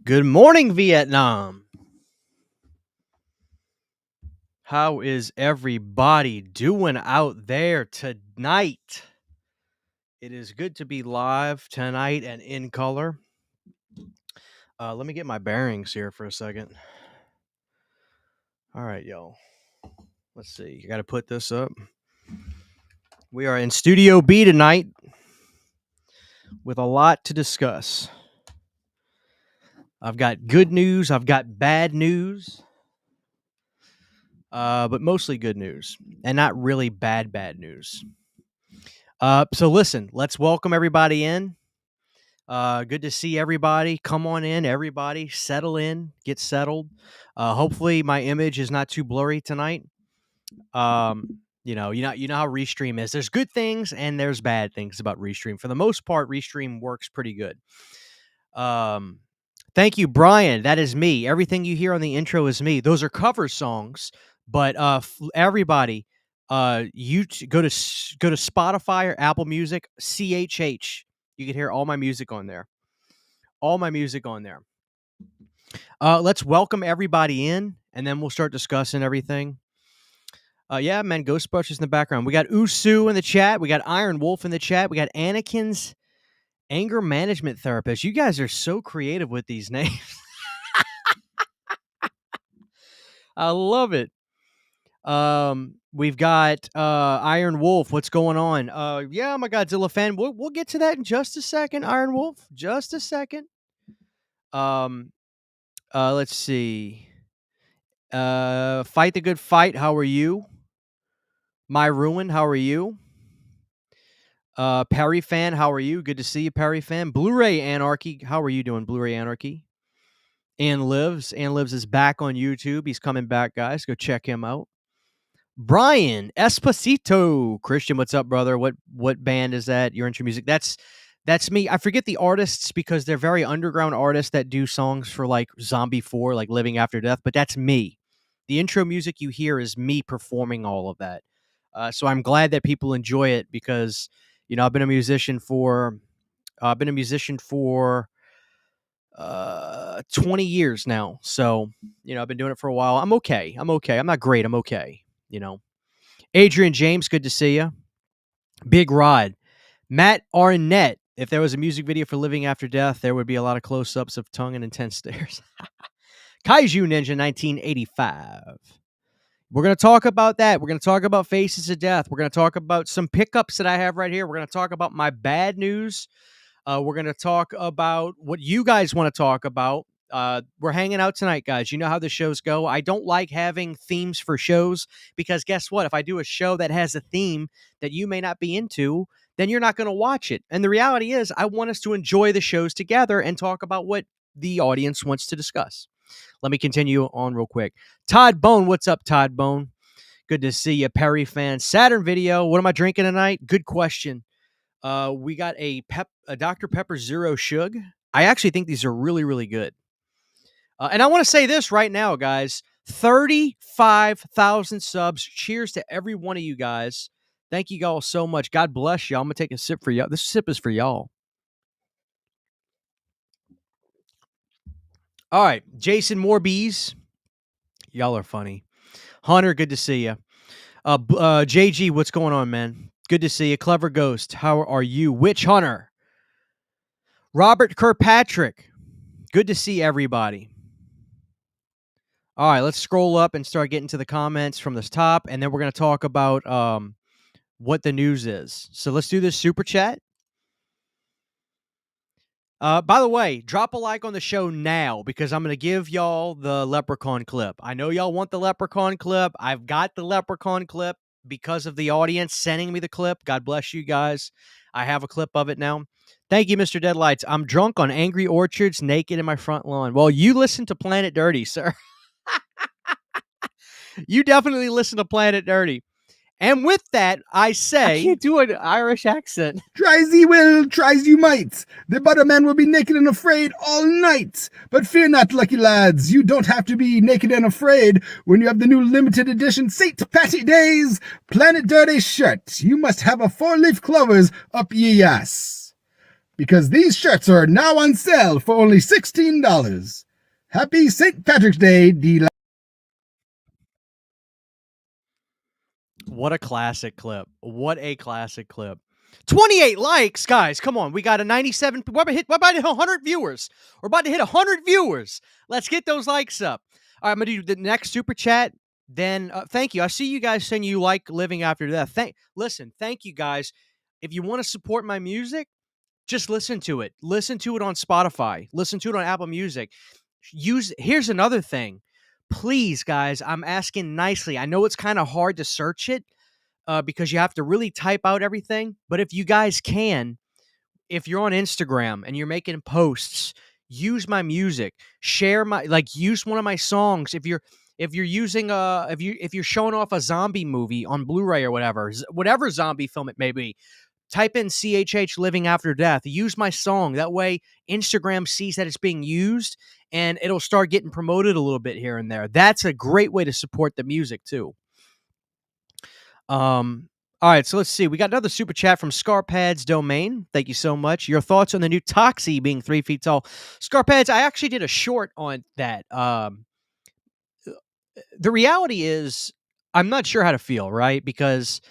Good morning, Vietnam. How is everybody doing out there tonight? It is good to be live tonight and in color. Let me get my bearings here for a second. All right, y'all. Let's see. You got to put this up. We are in Studio B tonight with a lot to discuss. I've got good news. I've got bad news. But mostly good news and not really bad news. So listen, let's welcome everybody in. Good to see everybody. Come on in, everybody. Settle in, get settled. Hopefully my image is not too blurry tonight. You know how Restream is. There's good things and there's bad things about Restream. For the most part, Restream works pretty good. Thank you, Brian. That is me. Everything you hear on the intro is me. Those are cover songs, but everybody, you go to Spotify or Apple Music, CHH. You can hear all my music on there. Let's welcome everybody in, and then we'll start discussing everything. Yeah, man, Ghostbusters in the background. We got Usu in the chat. We got Iron Wolf in the chat. We got Anakin's anger management therapist. You guys are so creative with these names. I love it. We've got Iron Wolf. What's going on? Yeah, I'm a Godzilla fan. We'll get to that in just a second, Iron Wolf. Just a second. Let's see. Fight the Good Fight. How are you? My Ruin. How are you? Perry fan. How are you? Good to see you, Perry fan. Blu-ray Anarchy. How are you doing, Blu-ray Anarchy? Ann Lives is back on YouTube. He's coming back, guys. Go check him out. Brian Esposito. Christian, what's up, brother? What band is that? Your intro music? That's me. I forget the artists because they're very underground artists that do songs for like Zombie 4, like Living After Death, but that's me. The intro music you hear is me performing all of that. So I'm glad that people enjoy it because, I've been a musician for 20 years now. So, I've been doing it for a while. I'm okay. I'm not great. I'm okay. Adrian James, good to see you. Big Rod. Matt Arnett. If there was a music video for Living After Death, there would be a lot of close-ups of tongue and intense stares. Kaiju Ninja 1985. We're going to talk about that. We're going to talk about Faces of Death. We're going to talk about some pickups that I have right here. We're going to talk about my bad news. We're going to talk about what you guys want to talk about. We're hanging out tonight, guys. You know how the shows go. I don't like having themes for shows because guess what? If I do a show that has a theme that you may not be into, then you're not going to watch it. And the reality is I want us to enjoy the shows together and talk about what the audience wants to discuss. Let me continue on real quick. Todd Bone, what's up, Todd Bone? Good to see you, Perry fan. Saturn video. What am I drinking tonight? Good question. We got a Dr. Pepper Zero Shug. I actually think these are really, really good. And I want to say this right now, guys. 35,000 subs. Cheers to every one of you guys. Thank you all so much. God bless y'all. I'm going to take a sip for y'all. This sip is for y'all. All right. Jason Morbies. Y'all are funny. Hunter, good to see you. JG, what's going on, man? Good to see you. Clever Ghost, how are you? Witch Hunter. Robert Kirkpatrick. Good to see everybody. All right, let's scroll up and start getting to the comments from this top, and then we're going to talk about what the news is. So let's do this super chat. By the way, drop a like on the show now because I'm going to give y'all the leprechaun clip. I know y'all want the leprechaun clip. I've got the leprechaun clip because of the audience sending me the clip. God bless you guys. I have a clip of it now. Thank you, Mr. Deadlights. I'm drunk on Angry Orchards, naked in my front lawn. Well, you listen to Planet Dirty, sir. You definitely listen to Planet Dirty. And with that, I say... I can't do an Irish accent. Try thee will, try as you might. The butter man will be naked and afraid all night. But fear not, lucky lads. You don't have to be naked and afraid when you have the new limited edition St. Patty Days Planet Dirty shirt. You must have a 4-leaf clovers up ye ass. because these shirts are now on sale for only $16. Happy St. Patrick's Day, D. What a classic clip. What a classic clip. 28 likes, guys. Come on. We got a 97. We're about to hit 100 viewers. We're about to hit 100 viewers. Let's get those likes up. All right, I'm going to do the next super chat. Then, thank you. I see you guys saying you like Living After Death. Listen, thank you guys. If you want to support my music, just listen to it. Listen to it on Spotify. Listen to it on Apple Music. Here's another thing. Please, guys, I'm asking nicely. I know it's kind of hard to search it because you have to really type out everything. But if you guys can, if you're on Instagram and you're making posts, use my music. Share use one of my songs. If you're using if you're showing off a zombie movie on Blu-ray or whatever zombie film it may be, type in CHH Living After Death. Use my song. That way Instagram sees that it's being used and it'll start getting promoted a little bit here and there. That's a great way to support the music too. All right, so let's see. We got another super chat from Scarpads Domain. Thank you so much. Your thoughts on the new Toxie being 3 feet tall? Scarpads, I actually did a short on that. The reality is I'm not sure how to feel, right? Because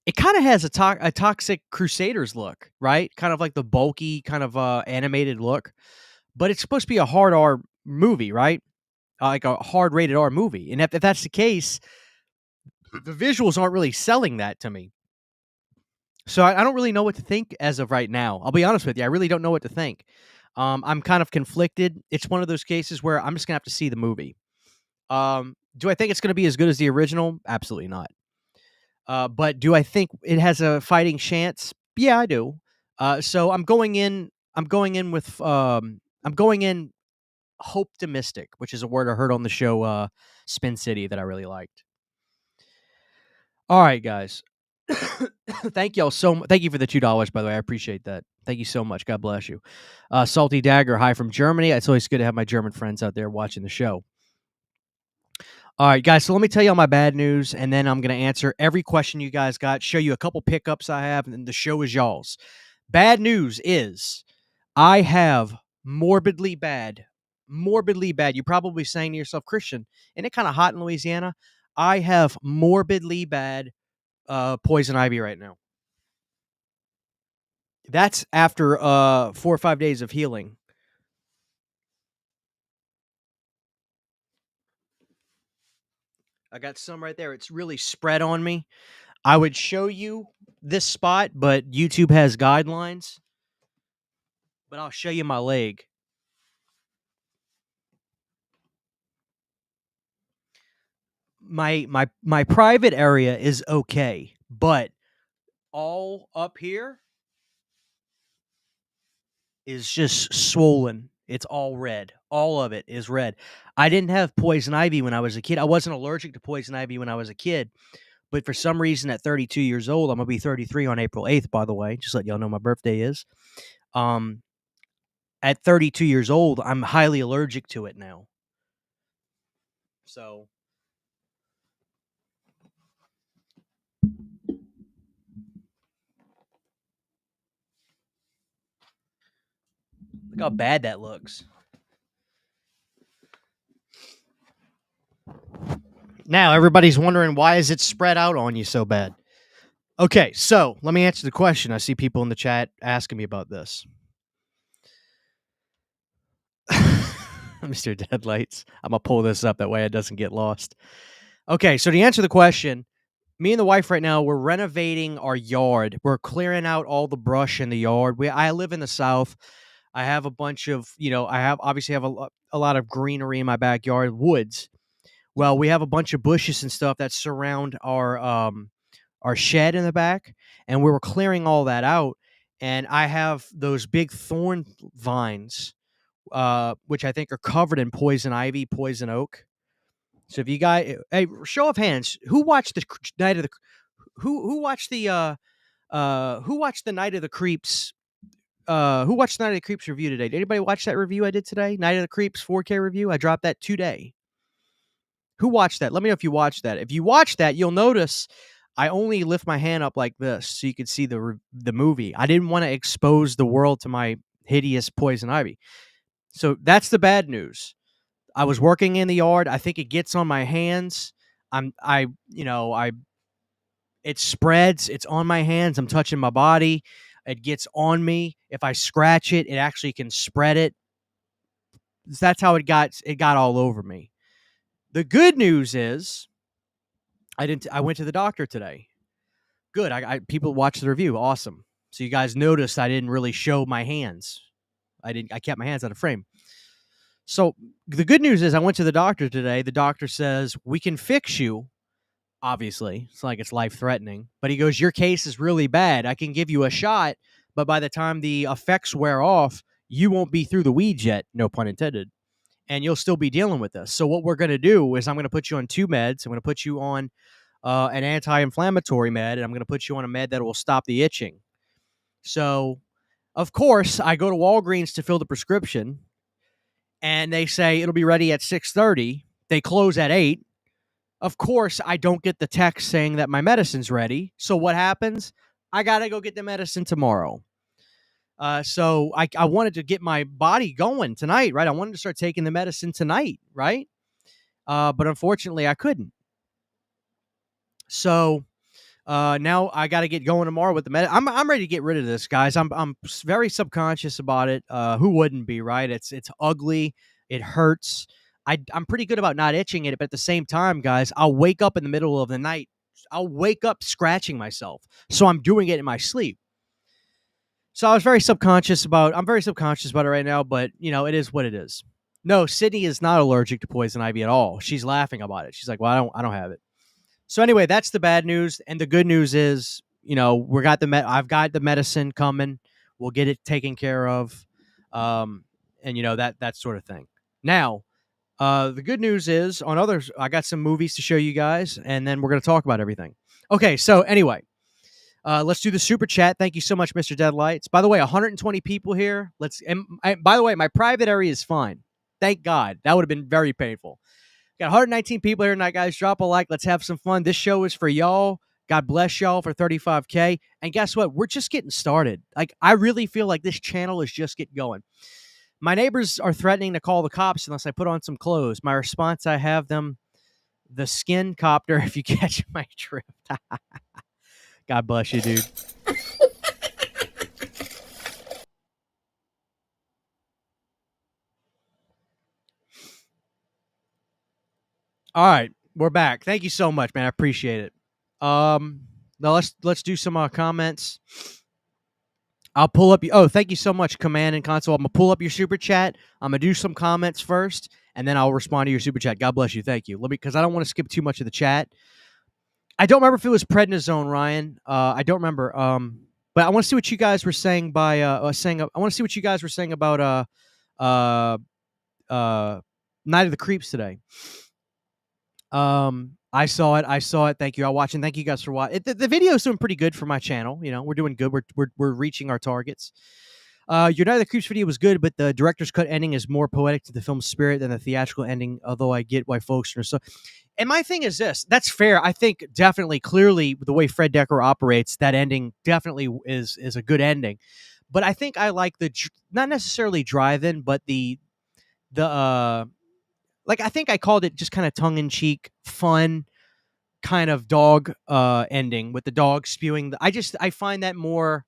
it kind of has a Toxic Crusaders look, right? Kind of like the bulky, kind of animated look. But it's supposed to be a hard R movie, right? Like a hard rated R movie. And if that's the case, the visuals aren't really selling that to me. So I don't really know what to think as of right now. I'll be honest with you. I really don't know what to think. I'm kind of conflicted. It's one of those cases where I'm just going to have to see the movie. Do I think it's going to be as good as the original? Absolutely not. But do I think it has a fighting chance? Yeah, I do. So I'm going in hope-optimistic, which is a word I heard on the show Spin City that I really liked. All right, guys. Thank y'all so much. Thank you for the $2, by the way. I appreciate that. Thank you so much. God bless you. Salty Dagger, hi from Germany. It's always good to have my German friends out there watching the show. All right, guys, so let me tell you all my bad news, and then I'm going to answer every question you guys got, show you a couple pickups I have, and then the show is y'all's. Bad news is I have morbidly bad. You're probably saying to yourself, Christian, isn't it kind of hot in Louisiana? I have morbidly bad poison ivy right now. That's after 4 or 5 days of healing. I got some right there. It's really spread on me. I would show you this spot, but YouTube has guidelines. But I'll show you my leg. My private area is okay, but all up here is just swollen. It's all red. All of it is red. I didn't have poison ivy when I was a kid. I wasn't allergic to poison ivy when I was a kid. But for some reason, at 32 years old, I'm going to be 33 on April 8th, by the way. Just let y'all know my birthday is. At 32 years old, I'm highly allergic to it now. So look how bad that looks. Now, everybody's wondering, why is it spread out on you so bad? Okay, so let me answer the question. I see people in the chat asking me about this. Mr. Deadlights. I'm going to pull this up. That way it doesn't get lost. Okay, so to answer the question, me and the wife right now, we're renovating our yard. We're clearing out all the brush in the yard. I live in the South. I have a bunch of, obviously have a lot of greenery in my backyard, woods. Well, we have a bunch of bushes and stuff that surround our shed in the back, and we were clearing all that out. And I have those big thorn vines, which I think are covered in poison ivy, poison oak. So if you guys, hey, show of hands, who watched the Night of the, who watched the Night of the Creeps? Who watched the Night of the Creeps review today? Did anybody watch that review I did today? Night of the Creeps 4K review. I dropped that today. Who watched that? Let me know if you watched that. If you watched that, you'll notice I only lift my hand up like this so you could see the movie. I didn't want to expose the world to my hideous poison ivy. So that's the bad news. I was working in the yard. I think it gets on my hands. I it spreads. It's on my hands. I'm touching my body. It gets on me. If I scratch it, it actually can spread it. That's how it got all over me. The good news is I went to the doctor today. Good. People watched the review. Awesome. So you guys noticed I didn't really show my hands. I kept my hands out of frame. So the good news is I went to the doctor today. The doctor says we can fix you. Obviously, it's not like it's life threatening, but he goes, your case is really bad. I can give you a shot, but by the time the effects wear off, you won't be through the weeds yet. No pun intended. And you'll still be dealing with this. So what we're going to do is I'm going to put you on 2 meds. I'm going to put you on an anti-inflammatory med, and I'm going to put you on a med that will stop the itching. So, of course, I go to Walgreens to fill the prescription, and they say it'll be ready at 6:30. They close at 8. Of course, I don't get the text saying that my medicine's ready. So what happens? I got to go get the medicine tomorrow. So I wanted to get my body going tonight, right? I wanted to start taking the medicine tonight, right? But unfortunately, I couldn't. So now I got to get going tomorrow with the medicine. I'm ready to get rid of this, guys. I'm very subconscious about it. Who wouldn't be, right? It's ugly. It hurts. I'm pretty good about not itching it, but at the same time, guys, I'll wake up in the middle of the night. I'll wake up scratching myself. So I'm doing it in my sleep. So I'm very subconscious about it right now, but it is what it is. No, Sydney is not allergic to poison ivy at all. She's laughing about it. She's like, well, I don't have it. So anyway, that's the bad news. And the good news is, I've got the medicine coming. We'll get it taken care of. And that sort of thing. Now, the good news is I got some movies to show you guys, and then we're going to talk about everything. Okay, so anyway, let's do the super chat. Thank you so much, Mr. Deadlights. By the way, 120 people here. By the way, my private area is fine. Thank God. That would have been very painful. Got 119 people here tonight, guys. Drop a like. Let's have some fun. This show is for y'all. God bless y'all for 35K. And guess what? We're just getting started. Like, I really feel like this channel is just getting going. My neighbors are threatening to call the cops unless I put on some clothes. My response, I have them the skin copter if you catch my drift. God bless you, dude. All right, we're back. Thank you so much, man. I appreciate it. Now let's do some comments. I'll pull up. Thank you so much, Command and Console. I'm gonna pull up your super chat. I'm gonna do some comments first, and then I'll respond to your super chat. God bless you. Thank you. Because I don't want to skip too much of the chat. I don't remember if it was prednisone, Ryan. I don't remember. But I want to see what you guys were saying I want to see what you guys were saying about Night of the Creeps today. I saw it. Thank you all watching. Thank you guys for watching. The video is doing pretty good for my channel. We're doing good. We're reaching our targets. Your Night of the Creeps video was good, but the director's cut ending is more poetic to the film's spirit than the theatrical ending, although I get why folks are so. And my thing is this. That's fair. I think definitely, clearly, the way Fred Decker operates, that ending definitely is a good ending. But I think I like not necessarily drive-in, but I think I called it just kind of tongue-in-cheek, fun kind of dog ending with the dog spewing. I find that more.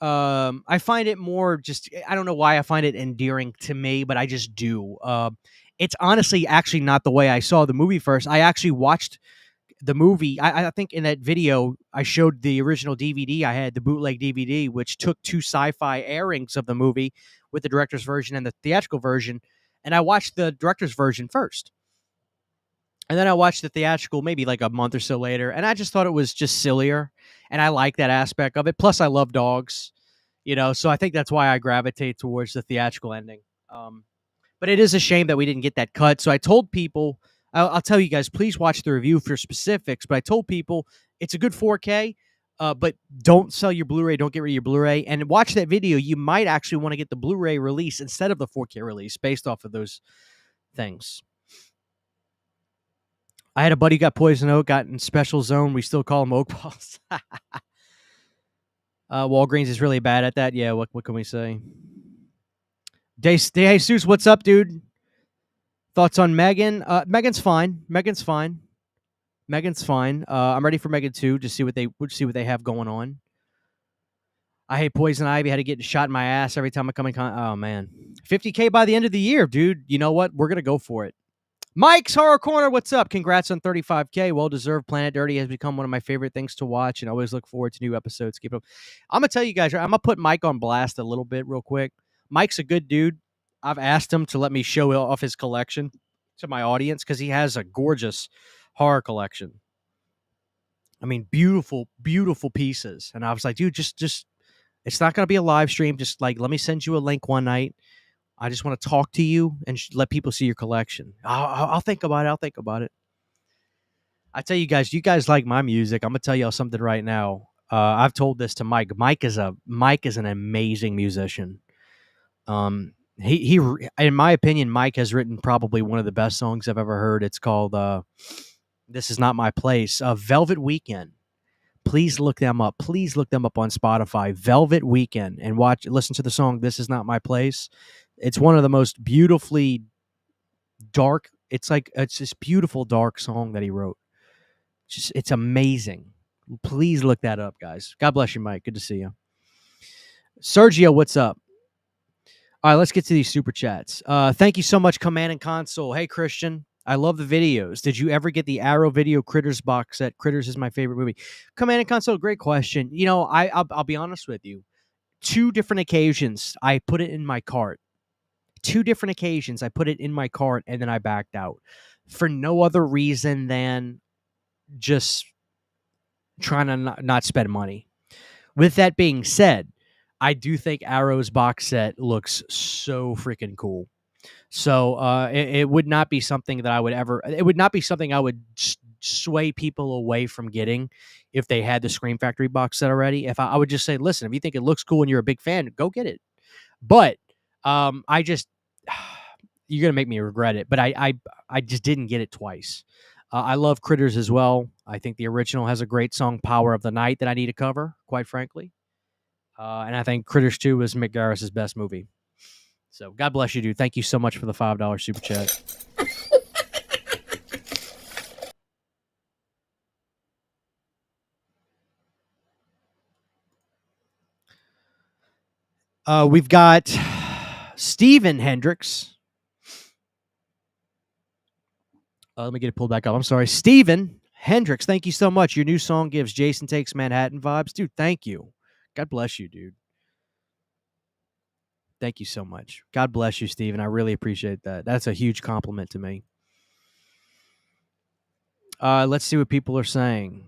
I find it more just. I don't know why I find it endearing to me, but I just do. It's honestly actually not the way I saw the movie first. I actually watched the movie. I think in that video I showed the original DVD. I had the bootleg DVD, which took 2 sci-fi airings of the movie with the director's version and the theatrical version. And I watched the director's version first. And then I watched the theatrical maybe like a month or so later. And I just thought it was just sillier. And I like that aspect of it. Plus, I love dogs. So I think that's why I gravitate towards the theatrical ending. But it is a shame that we didn't get that cut. So I told people, I'll tell you guys, please watch the review for specifics. But I told people it's a good 4K. But don't sell your Blu-ray. Don't get rid of your Blu-ray. And watch that video. You might actually want to get the Blu-ray release instead of the 4K release based off of those things. I had a buddy who got poison oak, got in special zone. We still call them oak balls. Walgreens is really bad at that. Yeah, what can we say? De Jesus, what's up, dude? Thoughts on Megan? Megan's fine. Megan's fine. Megan's fine. I'm ready for Megan 2 to see what they have going on. I hate poison ivy. Had to get shot in my ass every time I come in oh man. 50K by the end of the year, dude. You know what? We're gonna go for it. Mike's Horror Corner, what's up? Congrats on 35K. Well deserved. Planet Dirty has become one of my favorite things to watch, and I always look forward to new episodes. Keep it up. I'm gonna tell you guys, I'm gonna put Mike on blast a little bit real quick. Mike's a good dude. I've asked him to let me show off his collection to my audience because he has a gorgeous horror collection. I mean, beautiful, beautiful pieces. And I was like, dude, just it's not gonna be a live stream. Just like, let me send you a link one night. I just want to talk to you and let people see your collection. I'll think about it. I'll think about it. I tell you guys like my music. I'm gonna tell y'all something right now. I've told this to Mike. Mike is an amazing musician. He in my opinion, Mike has written probably one of the best songs I've ever heard. It's called "This Is Not My Place." Velvet Weekend. Please look them up. Please look them up on Spotify. Velvet Weekend, and listen to the song "This Is Not My Place." It's one of the most beautifully dark. It's this beautiful dark song that he wrote. It's amazing. Please look that up, guys. God bless you, Mike. Good to see you. Sergio, what's up? All right, let's get to these super chats. Thank you so much, Command and Console. Hey, Christian. I love the videos. Did you ever get the Arrow Video Critters box set? Critters is my favorite movie. Command and Console, great question. You know, I'll be honest with you. 2 different occasions, I put it in my cart. 2 different occasions, I put it in my cart and then I backed out for no other reason than just trying to not spend money. With that being said, I do think Arrow's box set looks so freaking cool. So it would not be something that I would ever. It would not be something I would sway people away from getting if they had the Scream Factory box set already. If I would just say, listen, if you think it looks cool and you're a big fan, go get it. But I just you're gonna make me regret it. But I just didn't get it twice. I love Critters as well. I think the original has a great song, "Power of the Night," that I need to cover, quite frankly. And I think Critters 2 is Mick Garris's best movie. So God bless you, dude. Thank you so much for the $5 super chat. We've got Steven Hendricks. Let me get it pulled back up. I'm sorry. Steven Hendricks, thank you so much. Your new song gives Jason Takes Manhattan vibes. Dude, thank you. God bless you, dude. Thank you so much. God bless you, Steven. I really appreciate that. That's a huge compliment to me. Let's see what people are saying.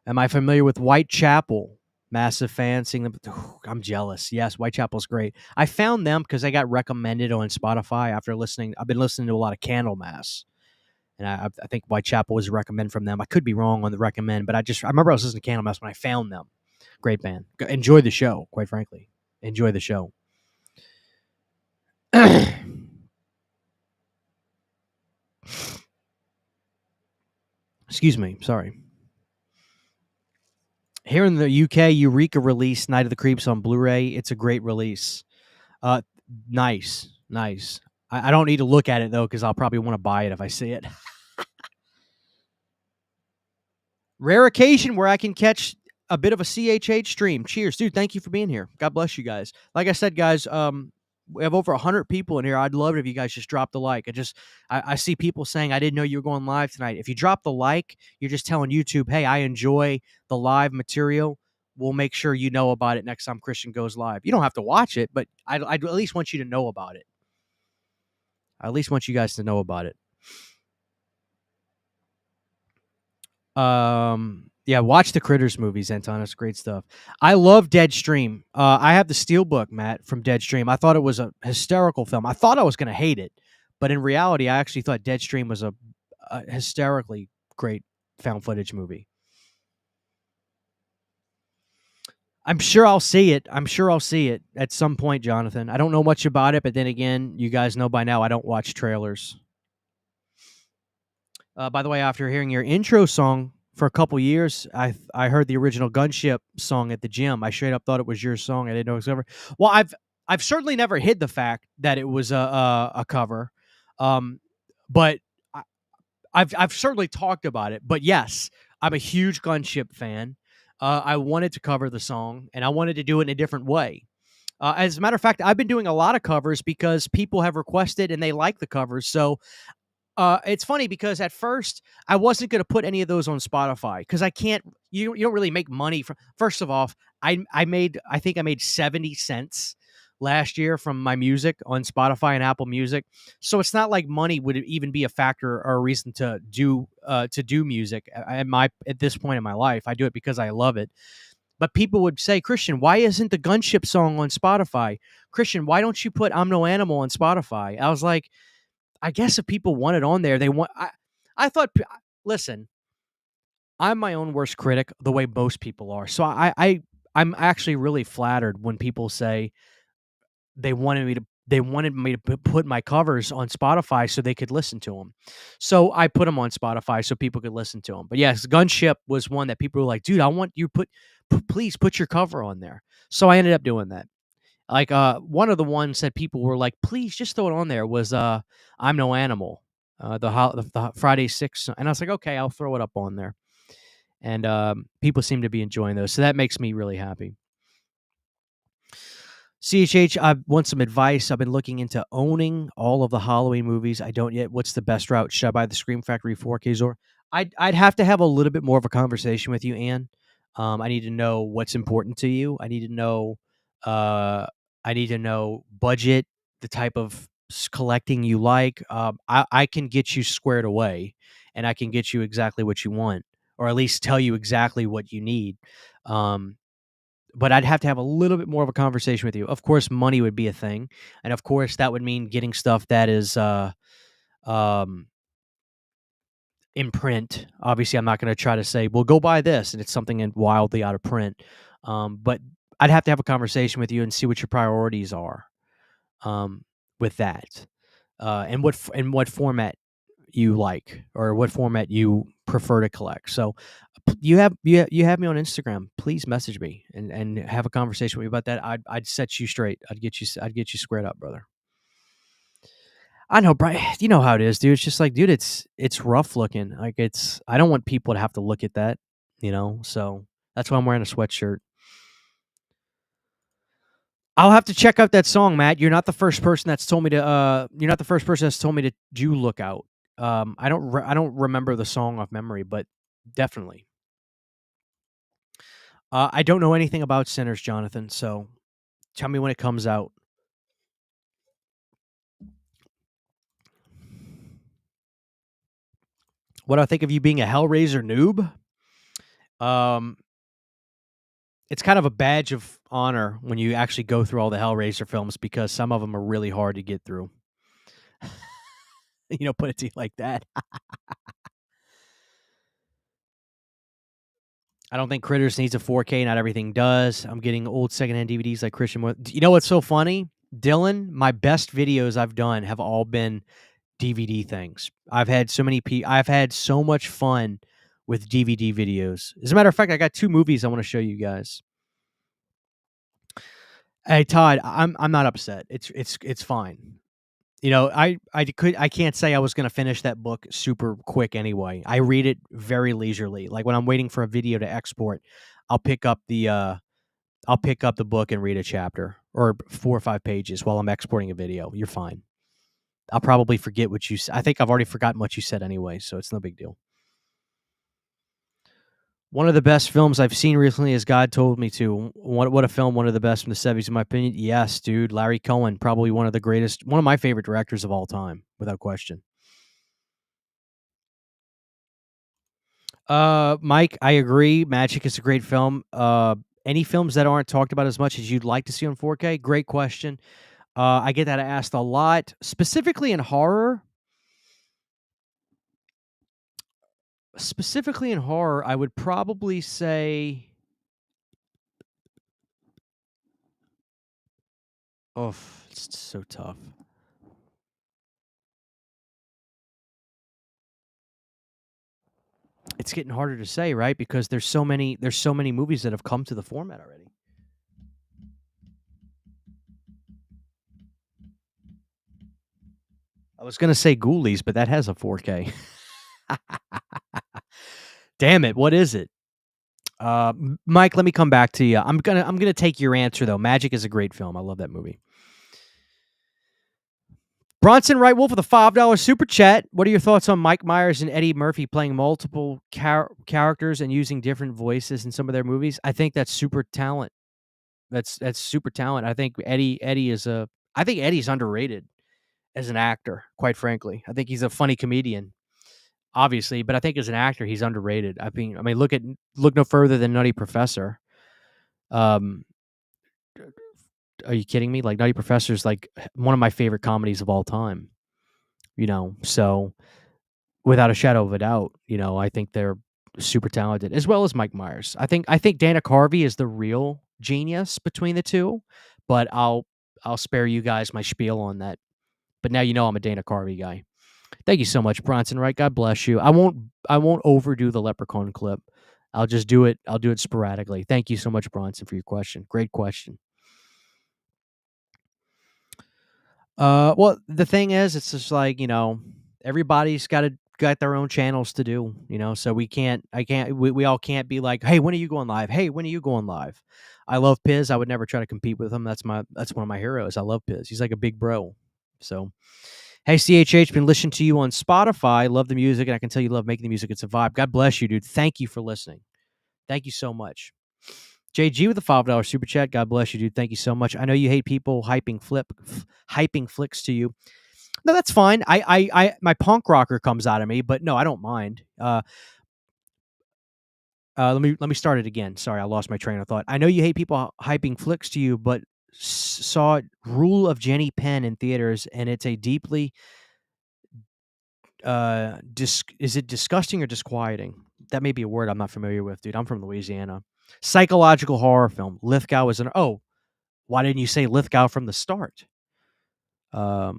Am I familiar with Whitechapel? Massive fan. Seeing them. I'm jealous. Yes, Whitechapel's great. I found them because I got recommended on Spotify after listening. I've been listening to a lot of Candlemass. And I think Whitechapel was a recommend from them. I could be wrong on the recommend, but I remember I was listening to Candlemass when I found them. Great band. Enjoy the show, quite frankly. Enjoy the show. Excuse me. Sorry. Here in the UK, Eureka released Night of the Creeps on Blu-ray. It's a great release. Nice. I don't need to look at it, though, because I'll probably want to buy it if I see it. Rare occasion where I can catch a bit of a CHH stream. Cheers, dude. Thank you for being here. God bless you guys. Like I said, guys, we have over 100 people in here. I'd love it if you guys just drop the like. I see people saying, I didn't know you were going live tonight. If you drop the like, you're just telling YouTube, hey, I enjoy the live material. We'll make sure you know about it next time Christian goes live. You don't have to watch it, but I'd at least want you to know about it. I at least want you guys to know about it. Yeah, watch the Critters movies, Anton. It's great stuff. I love Deadstream. I have the Steelbook, Matt, from Deadstream. I thought it was a hysterical film. I thought I was going to hate it, but in reality, I actually thought Deadstream was a hysterically great found footage movie. I'm sure I'll see it. At some point, Jonathan. I don't know much about it, but then again, you guys know by now I don't watch trailers. By the way, after hearing your intro song for a couple years, I heard the original Gunship song at the gym. I straight up thought it was your song. I didn't know it was ever. Well, I've certainly never hid the fact that it was a cover, um, but I, I've certainly talked about it. But yes, I'm a huge Gunship fan. I wanted to cover the song, and I wanted to do it in a different way. As a matter of fact, I've been doing a lot of covers because people have requested and they like the covers. So it's funny because at first I wasn't going to put any of those on Spotify because I can't. You don't really make money from. First of all, I think I made 70 cents last year from my music on Spotify and Apple Music. So it's not like money would even be a factor or a reason to do music at this point in my life. I do it because I love it. But people would say, Christian, why isn't the Gunship song on Spotify? Christian, why don't you put I'm No Animal on Spotify? I was like, I guess if people want it on there, they want. I thought. Listen, I'm my own worst critic, the way most people are. So I'm actually really flattered when people say they wanted me to put my covers on Spotify so they could listen to them. So I put them on Spotify so people could listen to them. But yes, Gunship was one that people were like, dude, I want you please put your cover on there. So I ended up doing that. Like one of the ones that people were like, please just throw it on there was I'm No Animal, the Friday 6, and I was like, okay, I'll throw it up on there. And people seem to be enjoying those, so that makes me really happy. CHH, I want some advice. I've been looking into owning all of the Halloween movies. I don't yet. What's the best route? Should I buy the Scream Factory 4Ks or I'd have to have a little bit more of a conversation with you, Ann. I need to know what's important to you. Uh, I need to know budget, the type of collecting you like. I can get you squared away, and I can get you exactly what you want, or at least tell you exactly what you need. Um, but I'd have to have a little bit more of a conversation with you. Of course, money would be a thing, and of course, that would mean getting stuff that is um, in print. Obviously, I'm not going to try to say, "Well, go buy this," and it's something wildly out of print. But I'd have to have a conversation with you and see what your priorities are um, with that, and what format you like or what format you prefer to collect. So you have me on Instagram. Please message me and have a conversation with me about that. I'd set you straight. I'd get you squared up, brother. I know, Brian. You know how it is, dude. It's just like, dude, it's rough looking. Like I don't want people to have to look at that, So that's why I'm wearing a sweatshirt. I'll have to check out that song, Matt. You're not the first person that's told me to. You're not the first person that's told me to do look out. I don't remember the song off memory, but definitely. I don't know anything about Sinners, Jonathan. So tell me when it comes out. What I think of you being a Hellraiser noob? Um, it's kind of a badge of honor when you actually go through all the Hellraiser films because some of them are really hard to get through. Put it to you like that. I don't think Critters needs a 4K. Not everything does. I'm getting old secondhand DVDs like Christian. You know what's so funny? Dylan, my best videos I've done have all been DVD things. I've had so much fun with DVD videos. As a matter of fact, I got 2 movies I want to show you guys. Hey Todd, I'm not upset. It's fine. I can't say I was going to finish that book super quick anyway. I read it very leisurely. Like when I'm waiting for a video to export, I'll pick up the book and read a chapter or 4 or 5 pages while I'm exporting a video. You're fine. I'll probably forget what you said. I think I've already forgotten what you said anyway, so it's no big deal. One of the best films I've seen recently is God Told Me To. What a film, one of the best from the 70s, in my opinion. Yes, dude. Larry Cohen, probably one of my favorite directors of all time, without question. Mike, I agree. Magic is a great film. Any films that aren't talked about as much as you'd like to see on 4K? Great question. I get that asked a lot, specifically in horror. I would probably say, oh, it's so tough. It's getting harder to say, right? Because there's so many movies that have come to the format already. I was gonna say Ghoulies, but that has a 4K. Damn it! What is it? Mike, let me come back to you. I'm gonna take your answer though. Magic is a great film. I love that movie. Bronson Wright Wolf with a $5 super chat. What are your thoughts on Mike Myers and Eddie Murphy playing multiple characters and using different voices in some of their movies? I think that's super talent. That's super talent. I think I think Eddie's underrated as an actor, quite frankly. I think he's a funny comedian, obviously, but I think as an actor, he's underrated. I mean, look no further than Nutty Professor. Um, are you kidding me? Like Nutty Professor is like one of my favorite comedies of all time. So without a shadow of a doubt, I think they're super talented, as well as Mike Myers. I think Dana Carvey is the real genius between the two, but I'll spare you guys my spiel on that. But now I'm a Dana Carvey guy. Thank you so much, Bronson Wright. God bless you. I won't overdo the Leprechaun clip. I'll just do it. I'll do it sporadically. Thank you so much, Bronson, for your question. Great question. Well, the thing is, it's just like, everybody's got their own channels to do, so we all can't be like, hey, when are you going live? Hey, when are you going live? I love Piz. I would never try to compete with him. That's one of my heroes. I love Piz. He's like a big bro. So, hey, CHH, been listening to you on Spotify. Love the music, and I can tell you love making the music. It's a vibe. God bless you, dude. Thank you for listening. Thank you so much. JG with a $5 super chat. God bless you, dude. Thank you so much. I know you hate people hyping flicks to you. No, that's fine. My punk rocker comes out of me, but no, I don't mind. Let me start it again. Sorry, I lost my train of thought. I know you hate people hyping flicks to you, but saw Rule of Jenny Penn in theaters, and it's a deeply is it disgusting or disquieting? That may be a word I'm not familiar with, dude. I'm from Louisiana. Psychological horror film. Lithgow is why didn't you say Lithgow from the start? I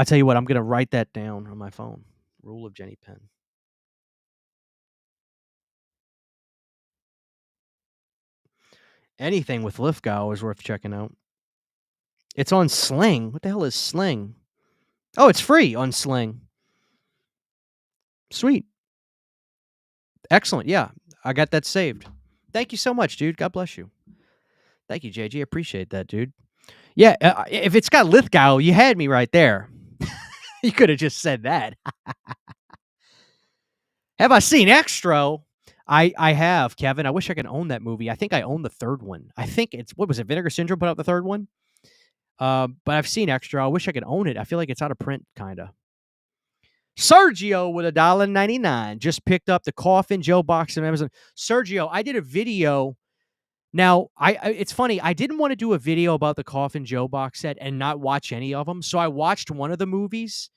tell you what, I'm gonna write that down on my phone. Rule of Jenny Penn. Anything with Lithgow is worth checking out. It's on Sling. What the hell is Sling? Oh, it's free on Sling. Sweet. Excellent. Yeah, I got that saved. Thank you so much, dude. God bless you. Thank you, JG. Appreciate that, dude. Yeah, if it's got Lithgow, you had me right there. You could have just said that. Have I seen Extra? I have, Kevin. I wish I could own that movie. I think I own the third one. I think what was it? Vinegar Syndrome put out the third one? But I've seen Extra. I wish I could own it. I feel like it's out of print, kind of. Sergio with $1.99 just picked up the Coffin Joe box on Amazon. Sergio, I did a video. Now, it's funny. I didn't want to do a video about the Coffin Joe box set and not watch any of them. So I watched one of the movies.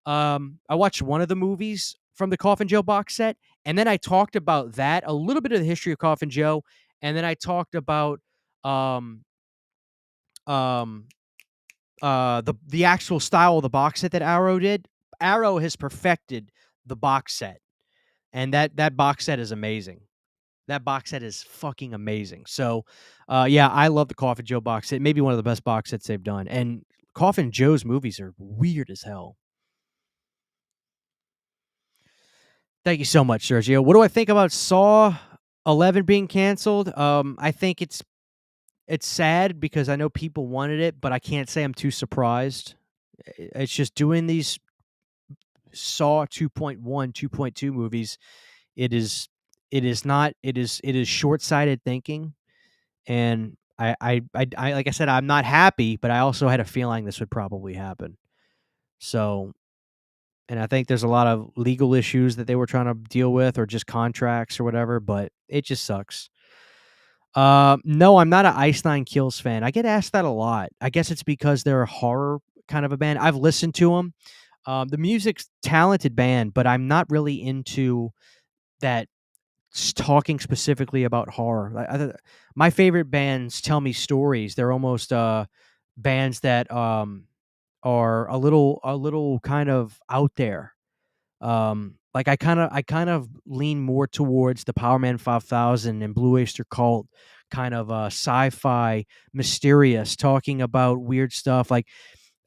I watched one of the movies from the Coffin Joe box set, and then I talked about that, a little bit of the history of Coffin Joe, and then I talked about the actual style of the box set that Arrow did. Arrow has perfected the box set, and that box set is amazing. That box set is fucking amazing. So, yeah, I love the Coffin Joe box set. Maybe one of the best box sets they've done. And Coffin Joe's movies are weird as hell. Thank you so much, Sergio. What do I think about Saw 11 being canceled? I think it's sad because I know people wanted it, but I can't say I'm too surprised. It's just doing these Saw 2.1, 2.2 movies. It is short-sighted thinking, and I like I said, I'm not happy, but I also had a feeling this would probably happen. So, and I think there's a lot of legal issues that they were trying to deal with, or just contracts or whatever, but it just sucks. No, I'm not an Ice Nine Kills fan. I get asked that a lot. I guess it's because they're a horror kind of a band. I've listened to them. The music's talented band, but I'm not really into that talking specifically about horror. My favorite bands tell me stories. They're almost bands that are a little kind of out there. Like I kind of lean more towards the Power Man 5000 and Blue Oyster Cult kind of sci-fi, mysterious, talking about weird stuff. Like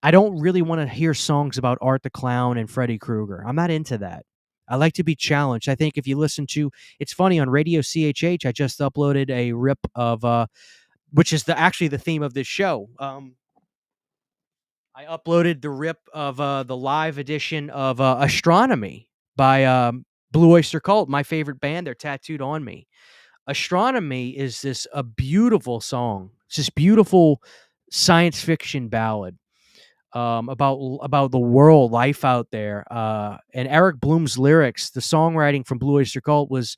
I don't really want to hear songs about Art the Clown and Freddy Krueger. I'm not into that. I like to be challenged. I think if you listen to, it's funny on Radio CHH, I just uploaded a rip of which is actually the theme of this show. I uploaded the rip of the live edition of Astronomy by Blue Oyster Cult, my favorite band. They're tattooed on me. Astronomy is a beautiful song. It's this beautiful science fiction ballad about the world, life out there. And Eric Bloom's lyrics, the songwriting from Blue Oyster Cult was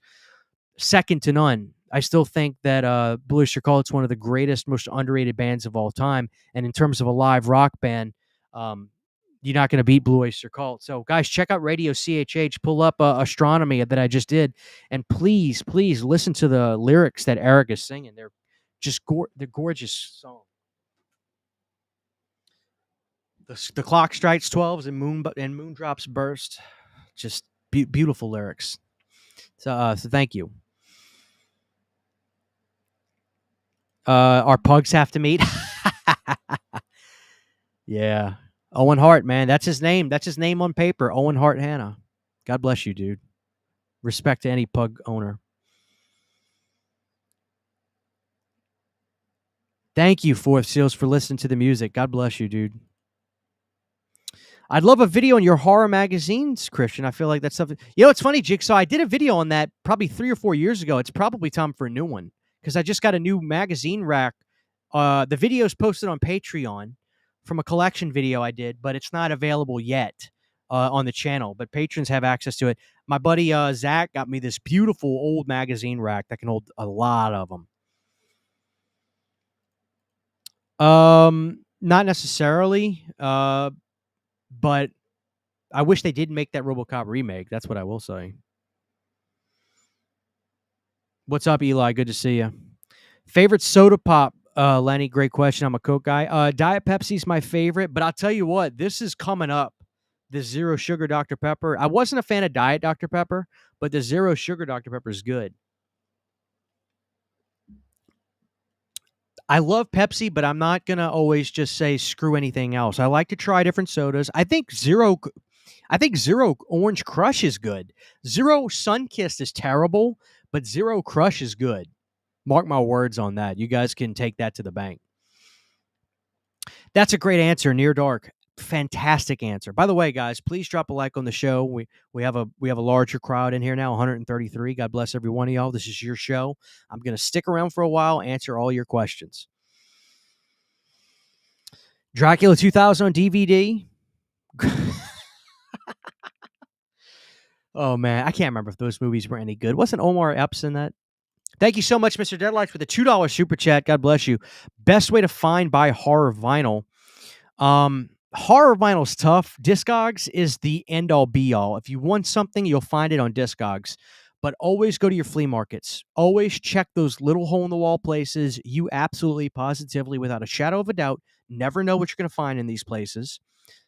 second to none. I still think that Blue Oyster Cult's one of the greatest, most underrated bands of all time. And in terms of a live rock band, you're not going to beat Blue Oyster Cult. So, guys, check out Radio CHH. Pull up Astronomy that I just did, and please, please listen to the lyrics that Eric is singing. They're just they're gorgeous songs. The clock strikes 12s and moon drops burst. Just beautiful lyrics. So thank you. Our pugs have to meet. Yeah. Owen Hart, man. That's his name. That's his name on paper. Owen Hart Hanna. God bless you, dude. Respect to any pug owner. Thank you, Fourth Seals, for listening to the music. God bless you, dude. I'd love a video on your horror magazines, Christian. I feel like that's something. You know, it's funny, Jigsaw. I did a video on that probably 3 or 4 years ago. It's probably time for a new one because I just got a new magazine rack. The video's posted on Patreon from a collection video I did, but it's not available yet on the channel. But patrons have access to it. My buddy Zach got me this beautiful old magazine rack that can hold a lot of them. Not necessarily. But I wish they did make that RoboCop remake. That's what I will say. What's up, Eli? Good to see you. Favorite soda pop, Lenny? Great question. I'm a Coke guy. Diet Pepsi's my favorite, but I'll tell you what, this is coming up. The Zero Sugar Dr. Pepper. I wasn't a fan of Diet Dr. Pepper, but the Zero Sugar Dr. Pepper is good. I love Pepsi, but I'm not going to always just say screw anything else. I like to try different sodas. I think Zero Orange Crush is good. Zero Sunkist is terrible, but Zero Crush is good. Mark my words on that. You guys can take that to the bank. That's a great answer, Near Dark. Fantastic answer. By the way, guys, please drop a like on the show. We have a larger crowd in here now, 133. God bless every one of y'all. This is your show. I'm going to stick around for a while, answer all your questions. Dracula 2000 on DVD. Oh, man. I can't remember if those movies were any good. Wasn't Omar Epps in that? Thank you so much, Mr. Deadlights, for the $2 super chat. God bless you. Best way to buy horror vinyl. Horror vinyl's tough. Discogs is the end-all, be-all. If you want something, you'll find it on Discogs. But always go to your flea markets. Always check those little hole-in-the-wall places. You absolutely, positively, without a shadow of a doubt, never know what you're going to find in these places.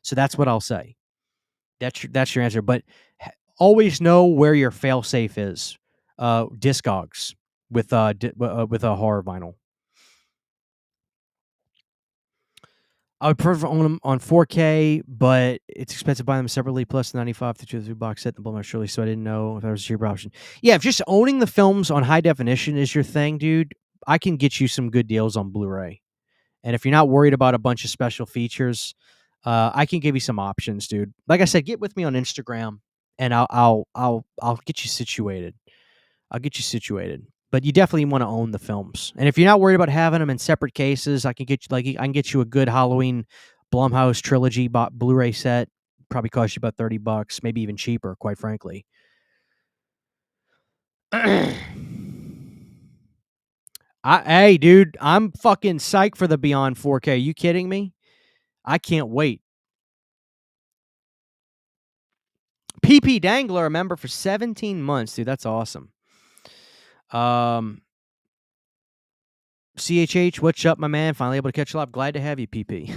So that's what I'll say. That's your answer. But always know where your fail-safe is. Discogs with a horror vinyl. I would prefer own them on 4K, but it's expensive buying them separately, plus $95 to $2 box set. The blow my surely, so I didn't know if that was a cheaper option. Yeah, if just owning the films on high definition is your thing, dude, I can get you some good deals on Blu-ray. And if you're not worried about a bunch of special features, I can give you some options, dude. Like I said, get with me on Instagram, and I'll get you situated. I'll get you situated. But you definitely want to own the films. And if you're not worried about having them in separate cases, I can get you a good Halloween Blumhouse trilogy Blu-ray set. Probably cost you about $30, maybe even cheaper, quite frankly. Hey, dude, I'm fucking psyched for the Beyond 4K. Are you kidding me? I can't wait. PP Dangler, a member for 17 months, dude. That's awesome. CHH, what's up, my man? Finally able to catch you up. Glad to have you, PP.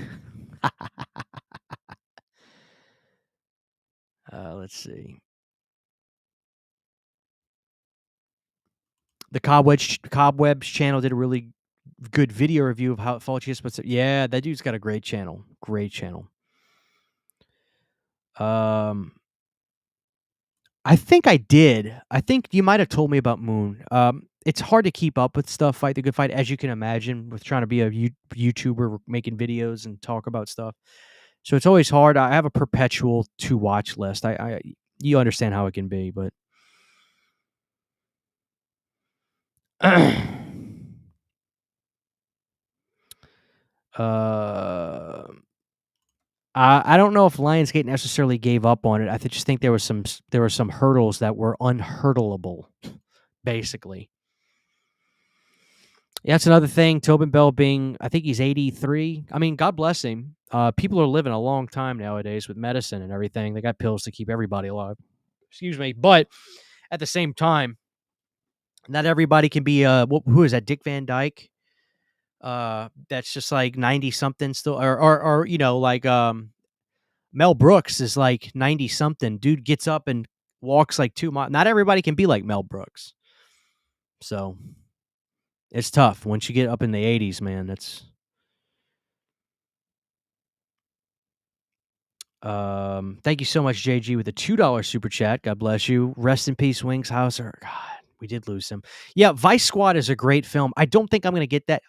Let's see. The Cobwebs channel did a really good video review of how Fulci is. But yeah, that dude's got a great channel. Great channel. I think I did. I think you might have told me about Moon. It's hard to keep up with stuff, Fight the Good Fight, as you can imagine, with trying to be a YouTuber making videos and talk about stuff. So it's always hard. I have a perpetual to watch list. You understand how it can be, but I don't know if Lionsgate necessarily gave up on it. I just think there were some hurdles that were unhurdleable, basically. Yeah, that's another thing. Tobin Bell being, I think he's 83. I mean, God bless him. People are living a long time nowadays with medicine and everything. They got pills to keep everybody alive. Excuse me. But at the same time, not everybody can be, who is that, Dick Van Dyke? That's just like 90 something still, or like Mel Brooks is like 90 something. Dude gets up and walks like 2 miles. Not everybody can be like Mel Brooks. So it's tough once you get up in the 80s, man. That's thank you so much, JG, with the $2 super chat. God bless you. Rest in peace, Wings Hauser. God, we did lose him. Yeah, Vice Squad is a great film. I don't think I'm going to get that.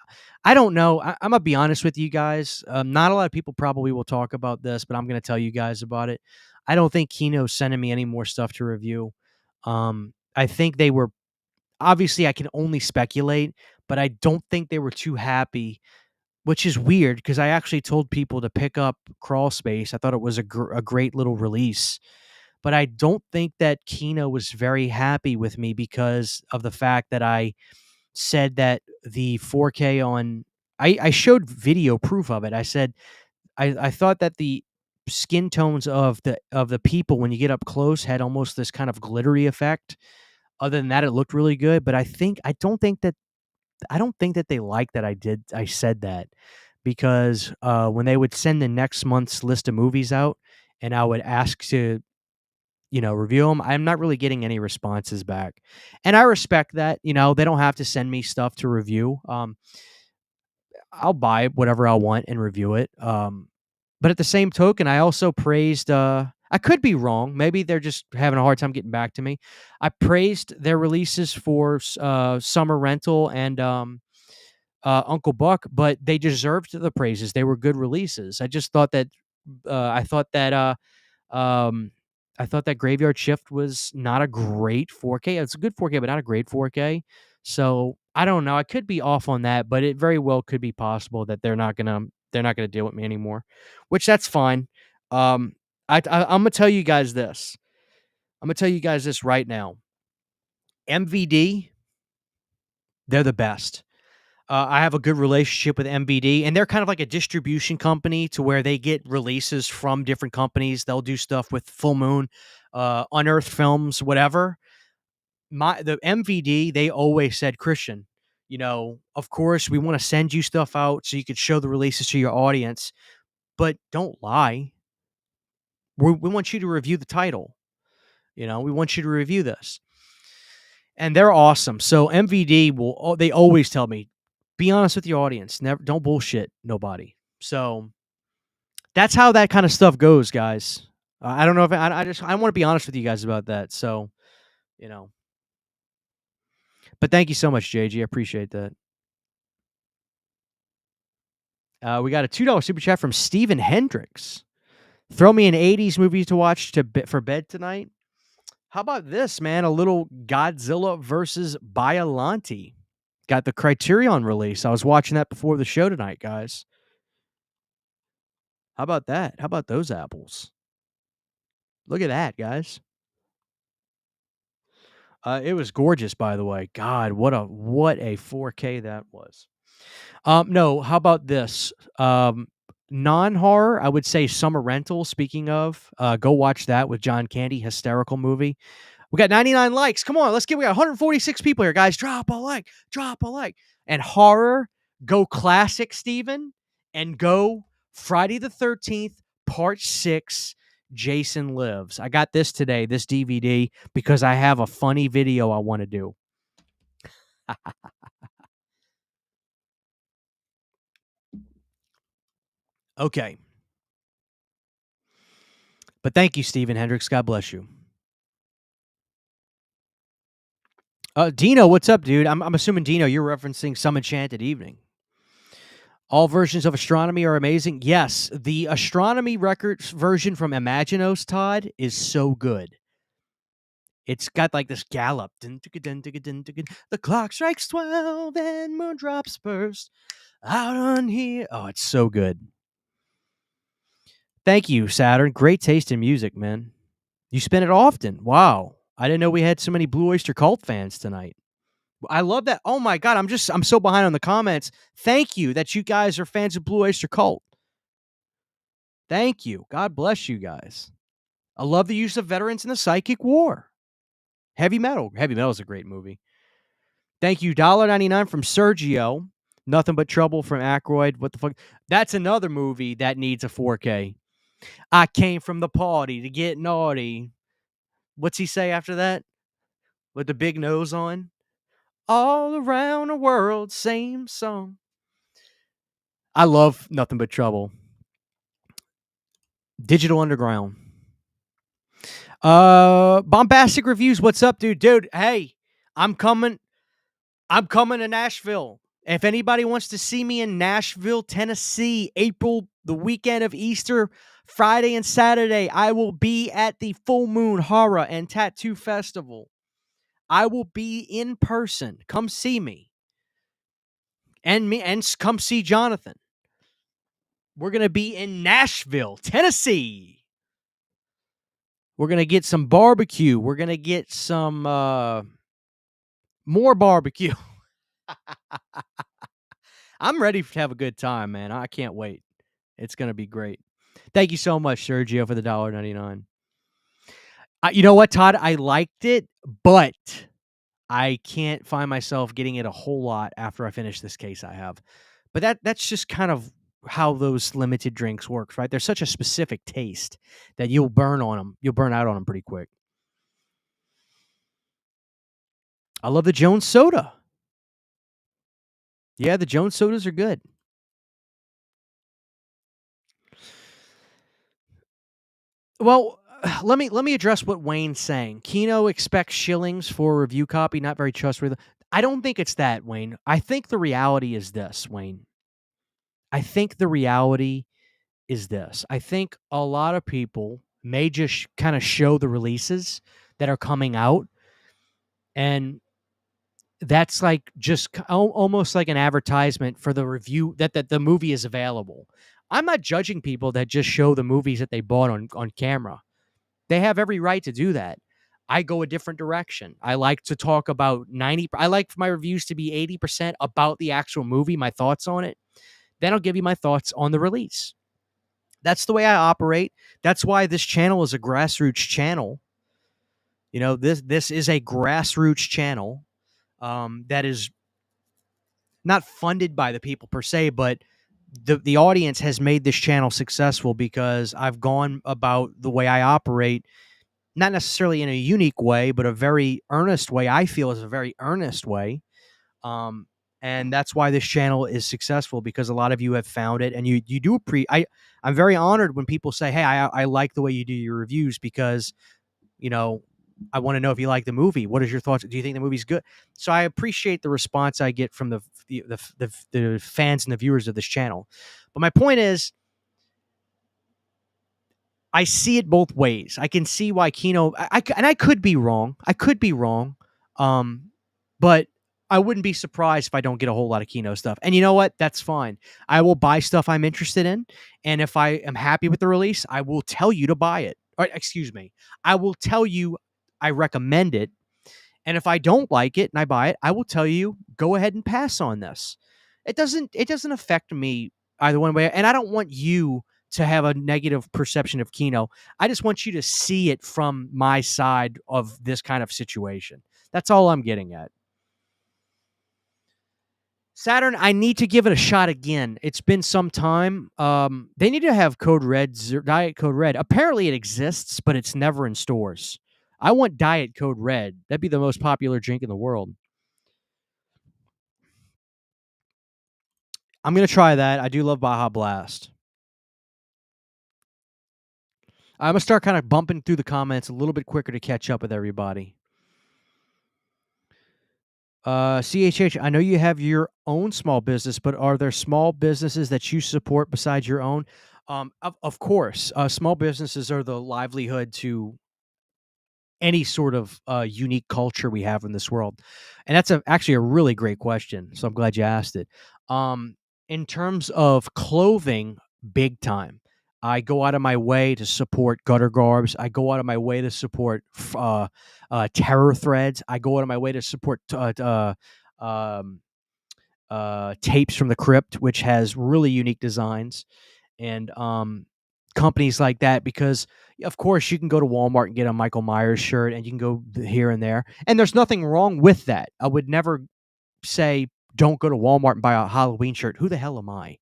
I don't know. I'm going to be honest with you guys. Not a lot of people probably will talk about this, but I'm going to tell you guys about it. I don't think Kino's sending me any more stuff to review. I think they were, obviously I can only speculate, but I don't think they were too happy, which is weird because I actually told people to pick up Crawl Space. I thought it was a great little release. But I don't think that Kino was very happy with me because of the fact that I said that the 4K on... I showed video proof of it. I said I thought that the skin tones of the people when you get up close had almost this kind of glittery effect. Other than that, it looked really good. But I don't think that they liked that I said that, because when they would send the next month's list of movies out and I would ask to, review them, I'm not really getting any responses back. And I respect that. They don't have to send me stuff to review. I'll buy whatever I want and review it. But at the same token, I also praised, I could be wrong. Maybe they're just having a hard time getting back to me. I praised their releases for Summer Rental and Uncle Buck, but they deserved the praises. They were good releases. I just thought that I thought that Graveyard Shift was not a great 4K. It's a good 4K, but not a great 4K. So I don't know. I could be off on that, but it very well could be possible that they're not gonna deal with me anymore, which that's fine. I'm gonna tell you guys this. I'm gonna tell you guys this right now. MVD, they're the best. I have a good relationship with MVD, and they're kind of like a distribution company to where they get releases from different companies. They'll do stuff with Full Moon, Unearthed Films, whatever. The MVD, they always said, Christian, of course, we want to send you stuff out so you could show the releases to your audience, but don't lie. We want you to review the title. We want you to review this. And they're awesome. So MVD they always tell me, be honest with your audience. Don't bullshit nobody. So that's how that kind of stuff goes, guys. I don't know if I want to be honest with you guys about that. So, but thank you so much, JG. I appreciate that. We got a $2 super chat from Steven Hendricks. Throw me an 80s movie to watch for bed tonight. How about this, man? A little Godzilla versus Biollante. Got the Criterion release. I was watching that before the show tonight, guys. How about that? How about those apples? Look at that, guys. It was gorgeous, by the way. God, what a 4K that was. No, how about this? Non-horror, I would say Summer Rental. Speaking of, go watch that with John Candy. Hysterical movie. We got 99 likes. Come on, we got 146 people here, guys. Drop a like. And horror, go classic, Steven, and go Friday the 13th, Part 6, Jason Lives. I got this today, this DVD, because I have a funny video I want to do. Okay. But thank you, Stephen Hendricks. God bless you. Dino, what's up, dude? I'm assuming, Dino, you're referencing Some Enchanted Evening. All versions of astronomy are amazing. Yes, the astronomy records version from Imaginos, Todd, is so good. It's got like this gallop. The clock strikes 12 and moon drops burst out on here. Oh, it's so good. Thank you, Saturn. Great taste in music, man. You spin it often. Wow. I didn't know we had so many Blue Oyster Cult fans tonight. I love that. Oh my God. I'm so behind on the comments. Thank you that you guys are fans of Blue Oyster Cult. Thank you. God bless you guys. I love the use of veterans in the psychic war. Heavy Metal. Heavy Metal is a great movie. Thank you. $1.99 from Sergio. Nothing But Trouble from Aykroyd. What the fuck? That's another movie that needs a 4K. I came from the party to get naughty. What's he say after that? With the big nose on? All around the world, same song. I love Nothing But Trouble. Digital Underground. Bombastic Reviews. What's up, dude? Dude, hey, I'm coming to Nashville. If anybody wants to see me in Nashville, Tennessee, April, the weekend of Easter, Friday and Saturday, I will be at the Full Moon Horror and Tattoo Festival. I will be in person. Come see me. And come see Jonathan. We're going to be in Nashville, Tennessee. We're going to get some barbecue. We're going to get some more barbecue. I'm ready to have a good time, man. I can't wait. It's going to be great. Thank you so much, Sergio, for the $1.99. You know what, Todd? I liked it, but I can't find myself getting it a whole lot after I finish this case I have. But that's just kind of how those limited drinks works, right? They're such a specific taste that you'll burn on them. You'll burn out on them pretty quick. I love the Jones soda. Yeah, the Jones sodas are good. Well, let me address what Wayne's saying. Kino expects shillings for a review copy, not very trustworthy. I don't think it's that, Wayne. I think the reality is this, Wayne. I think the reality is this. I think a lot of people may just kind of show the releases that are coming out, and that's like just almost like an advertisement for the review that the movie is available. I'm not judging people that just show the movies that they bought on camera. They have every right to do that. I go a different direction. I like to talk about I like my reviews to be 80% about the actual movie, my thoughts on it. Then I'll give you my thoughts on the release. That's the way I operate. That's why this channel is a grassroots channel. You know, this is a grassroots channel that is not funded by the people per se, but the audience has made this channel successful because I've gone about the way I operate, not necessarily in a unique way, but a very earnest way. I feel is a very earnest way. And that's why this channel is successful, because a lot of you have found it, and you do I'm very honored when people say, hey, I like the way you do your reviews, because, you know, I want to know if you like the movie. What is your thoughts? Do you think the movie's good? So I appreciate the response I get from the fans and the viewers of this channel. But my point is, I see it both ways. I can see why Kino, and I could be wrong. But I wouldn't be surprised if I don't get a whole lot of Kino stuff. And you know what? That's fine. I will buy stuff I'm interested in. And if I am happy with the release, I will tell you to buy it. Or, excuse me. I will tell you I recommend it. And if I don't like it and I buy it, I will tell you, go ahead and pass on this. It doesn't affect me either one way. And I don't want you to have a negative perception of Kino. I just want you to see it from my side of this kind of situation. That's all I'm getting at. Saturn, I need to give it a shot again. It's been some time. They need to have Code Red, Diet Code Red. Apparently it exists, but it's never in stores. I want Diet Code Red. That'd be the most popular drink in the world. I'm gonna try that. I do love Baja Blast. I'm gonna start kind of bumping through the comments a little bit quicker to catch up with everybody. CHH, I know you have your own small business, but are there small businesses that you support besides your own? Of course, small businesses are the livelihood to any sort of unique culture we have in this world, and that's actually a really great question. So I'm glad you asked it. In terms of clothing, big time. I go out of my way to support Gutter Garbs. I go out of my way to support Terror Threads. I go out of my way to support um, Tapes from the Crypt, which has really unique designs, and companies like that, because of course you can go to Walmart and get a Michael Myers shirt, and you can go here and there, and there's nothing wrong with that. I would never say don't go to Walmart and buy a Halloween shirt. Who the hell am I?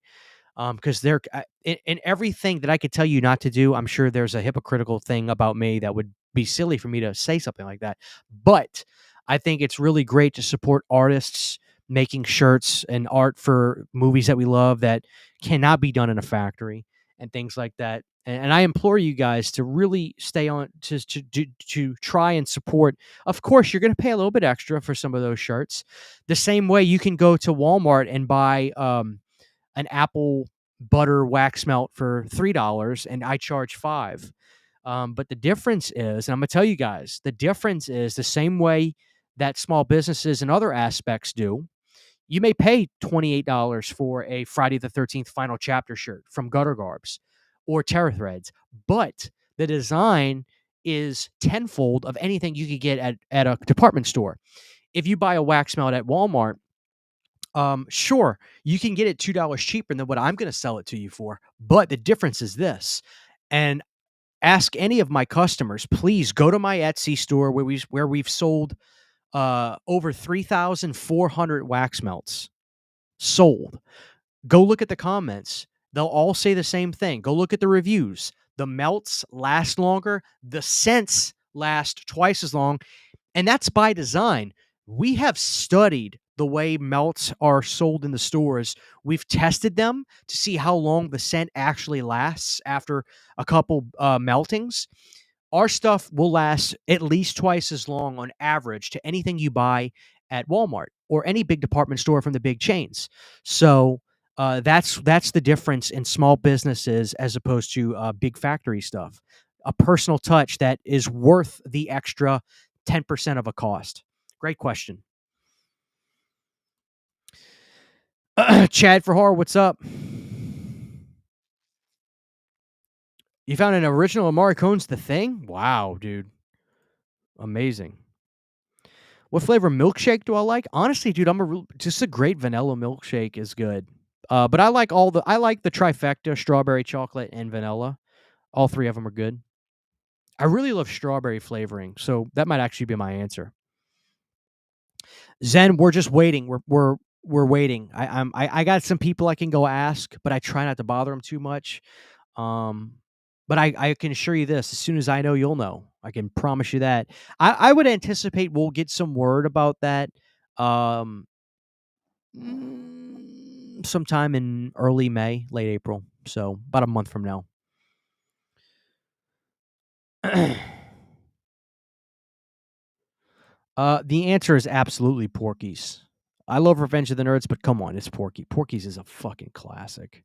Because they're in everything that I could tell you not to do. I'm sure there's a hypocritical thing about me that would be silly for me to say something like that. But I think it's really great to support artists making shirts and art for movies that we love that cannot be done in a factory and things like that. And I implore you guys to really stay on to try and support. Of course, you're going to pay a little bit extra for some of those shirts. The same way you can go to Walmart and buy an apple butter wax melt for $3 and I charge $5. But the difference is, and I'm going to tell you guys, the difference is the same way that small businesses and other aspects do. You may pay $28 for a Friday the 13th Final Chapter shirt from Gutter Garbs or Terror Threads, but the design is tenfold of anything you could get at a department store. If you buy a wax melt at Walmart, sure, you can get it $2 cheaper than what I'm going to sell it to you for, but the difference is this. And ask any of my customers, please go to my Etsy store where we've sold over 3,400 wax melts sold. Go look at the comments. They'll all say the same thing. Go look at the reviews. The melts last longer. The scents last twice as long. And that's by design. We have studied the way melts are sold in the stores. We've tested them to see how long the scent actually lasts after a couple meltings. Our stuff will last at least twice as long on average to anything you buy at Walmart or any big department store from the big chains. So that's the difference in small businesses as opposed to big factory stuff. A personal touch that is worth the extra 10% of a cost. Great question. Chad for Horror, what's up? You found an original Amari Cone's The Thing? Wow, dude. Amazing. What flavor milkshake do I like? Honestly, dude, just a great vanilla milkshake is good. But I like the trifecta, strawberry, chocolate, and vanilla. All three of them are good. I really love strawberry flavoring, so that might actually be my answer. Zen, we're just waiting. We're waiting. I got some people I can go ask, but I try not to bother them too much. But I can assure you this: as soon as I know, you'll know. I can promise you that. I would anticipate we'll get some word about that sometime in early May, late April. So about a month from now. The answer is absolutely Porky's. I love Revenge of the Nerds, but come on, it's Porky. Porky's is a fucking classic.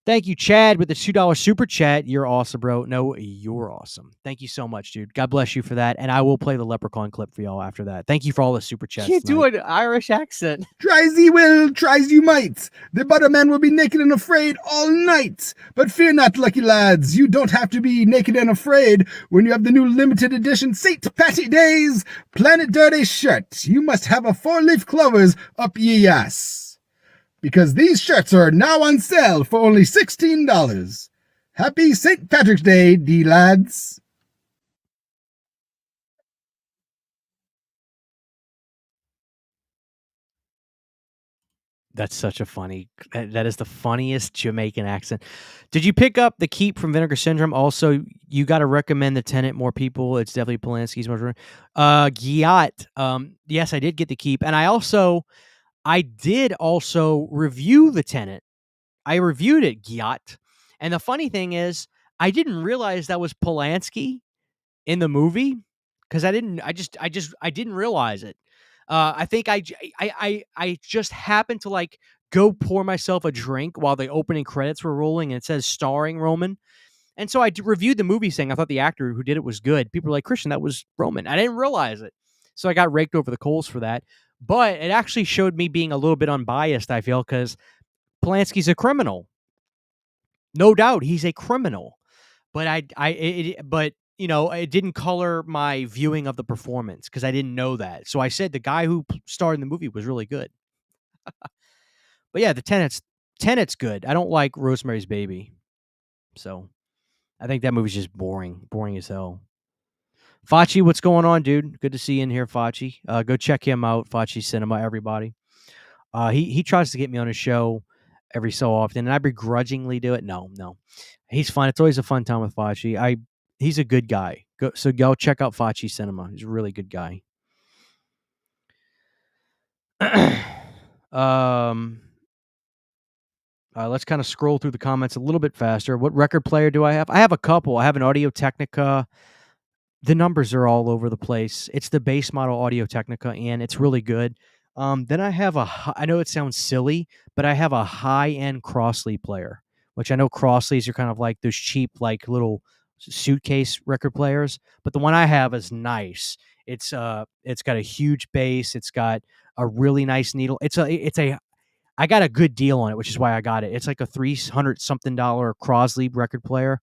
Thank you, Chad, with the $2 super chat. You're awesome, bro. No, you're awesome. Thank you so much, dude. God bless you for that. And I will play the Leprechaun clip for y'all after that. Thank you for all the super chats. Can't do an Irish accent. Try as ye will, try as you might, the butterman will be naked and afraid all night. But fear not, lucky lads, you don't have to be naked and afraid when you have the new limited edition St. Patty Days Planet Dirty shirt. You must have a 4-leaf clovers up ye ass. Because these shirts are now on sale for only $16. Happy St. Patrick's Day, D-lads. That's such a funny. That is the funniest Jamaican accent. Did you pick up the Keep from Vinegar Syndrome? Also, you got to recommend the Tenant more people. It's definitely Polanski's. Giat. Yes, I did get the Keep, and I I did also review The Tenet. I reviewed it, Gyat. And the funny thing is, I didn't realize that was Polanski in the movie because I didn't realize it. I think I just happened to like go pour myself a drink while the opening credits were rolling and it says starring Roman. And so I reviewed the movie saying I thought the actor who did it was good. People were like, Christian, that was Roman. I didn't realize it. So I got raked over the coals for that. But it actually showed me being a little bit unbiased, I feel, because Polanski's a criminal. No doubt he's a criminal. But it didn't color my viewing of the performance because I didn't know that. So I said the guy who starred in the movie was really good. But yeah, the Tenet's good. I don't like Rosemary's Baby. So I think that movie's just boring as hell. Fachi, what's going on, dude? Good to see you in here, Fachi. Go check him out, Fachi Cinema, everybody. He tries to get me on his show every so often, and I begrudgingly do it. No. He's fun. It's always a fun time with Fachi. He's a good guy. Go check out Fachi Cinema. He's a really good guy. Let's kind of scroll through the comments a little bit faster. What record player do I have? I have a couple. I have an Audio Technica. The numbers are all over the place. It's the base model Audio Technica, and it's really good. Then I have I know it sounds silly, but I have a high-end Crossley player, which I know Crossleys are kind of like those cheap, like little suitcase record players. But the one I have is nice. It's got a huge bass. It's got a really nice needle. I got a good deal on it, which is why I got it. It's like a $300 something Crosley record player.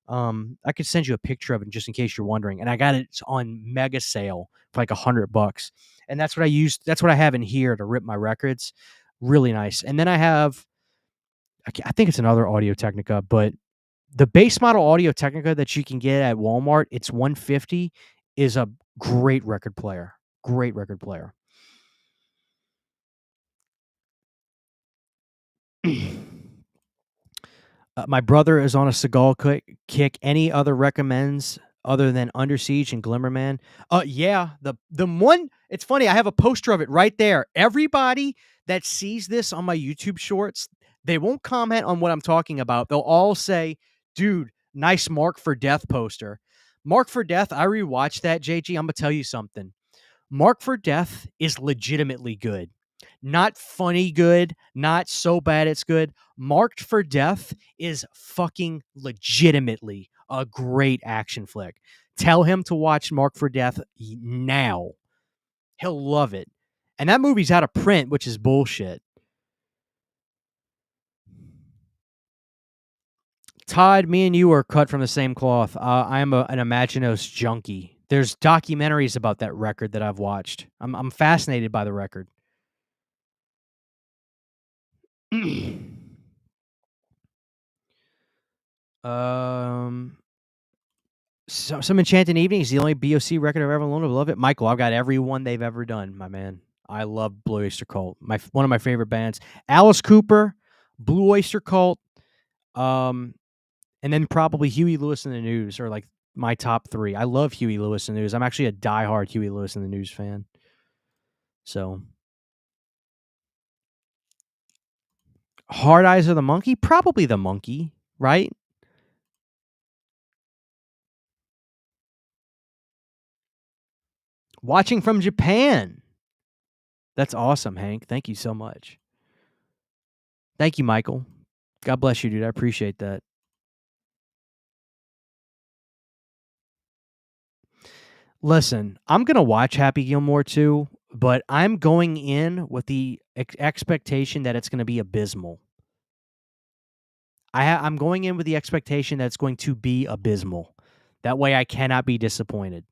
I could send you a picture of it just in case you're wondering. And I got it on mega sale for like $100. And that's what I used. That's what I have in here to rip my records. Really nice. And then I have, I think it's another Audio Technica, but the base model Audio Technica that you can get at Walmart, it's $150, is a great record player. Great record player. My brother is on a Seagal kick. Any other recommends other than Under Siege and Glimmerman? Yeah, the one. It's funny. I have a poster of it right there. Everybody that sees this on my YouTube shorts, they won't comment on what I'm talking about. They'll all say, "Dude, nice Mark for Death poster." Mark for Death. I rewatched that. JG, I'm gonna tell you something. Mark for Death is legitimately good. Not funny good, not so bad it's good. Marked for Death is fucking legitimately a great action flick. Tell him to watch Marked for Death now. He'll love it. And that movie's out of print, which is bullshit. Todd, me and you are cut from the same cloth. I am an Imaginos junkie. There's documentaries about that record that I've watched. I'm fascinated by the record. Some Enchanted Evening is the only BOC record I've ever owned. I love it. Michael, I've got every one they've ever done, my man. I love Blue Oyster Cult. One of my favorite bands. Alice Cooper, Blue Oyster Cult, and then probably Huey Lewis and the News are like my top three. I love Huey Lewis and the News. I'm actually a diehard Huey Lewis and the News fan. So, Hard Eyes of the Monkey? Probably the Monkey, right? Watching from Japan. That's awesome, Hank. Thank you so much. Thank you, Michael. God bless you, dude. I appreciate that. Listen, I'm going to watch Happy Gilmore 2, but I'm going in with the expectation that it's going to be abysmal. I'm going in with the expectation that it's going to be abysmal. That way I cannot be disappointed.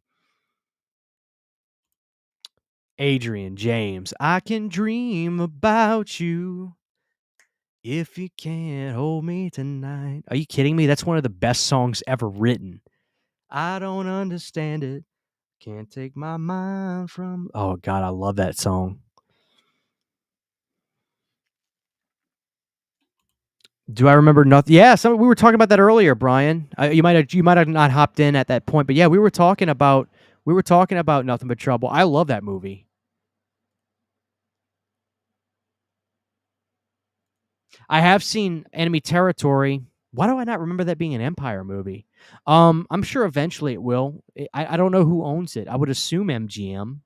Adrian James, I can dream about you if you can't hold me tonight. Are you kidding me? That's one of the best songs ever written. I don't understand it. Can't take my mind from... Oh, God, I love that song. Do I remember nothing? Yeah, we were talking about that earlier, Brian. You might have not hopped in at that point, but yeah, we were talking about Nothing But Trouble. I love that movie. I have seen Enemy Territory. Why do I not remember that being an Empire movie? I'm sure eventually it will. I don't know who owns it. I would assume MGM,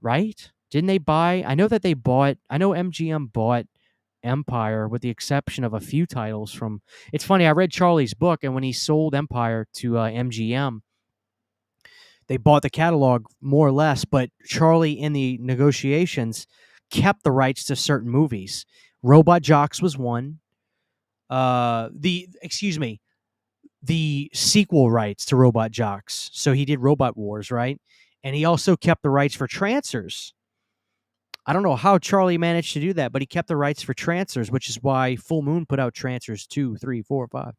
right? Didn't they buy? I know that they bought. I know MGM bought Empire, with the exception of a few titles from. It's funny. I read Charlie's book, and when he sold Empire to MGM, they bought the catalog more or less. But Charlie, in the negotiations, kept the rights to certain movies. Robot Jocks was one. The sequel rights to Robot Jocks. So he did Robot Wars, right? And he also kept the rights for Trancers. I don't know how Charlie managed to do that, but he kept the rights for Trancers, which is why Full Moon put out Trancers 2, 3, 4, 5.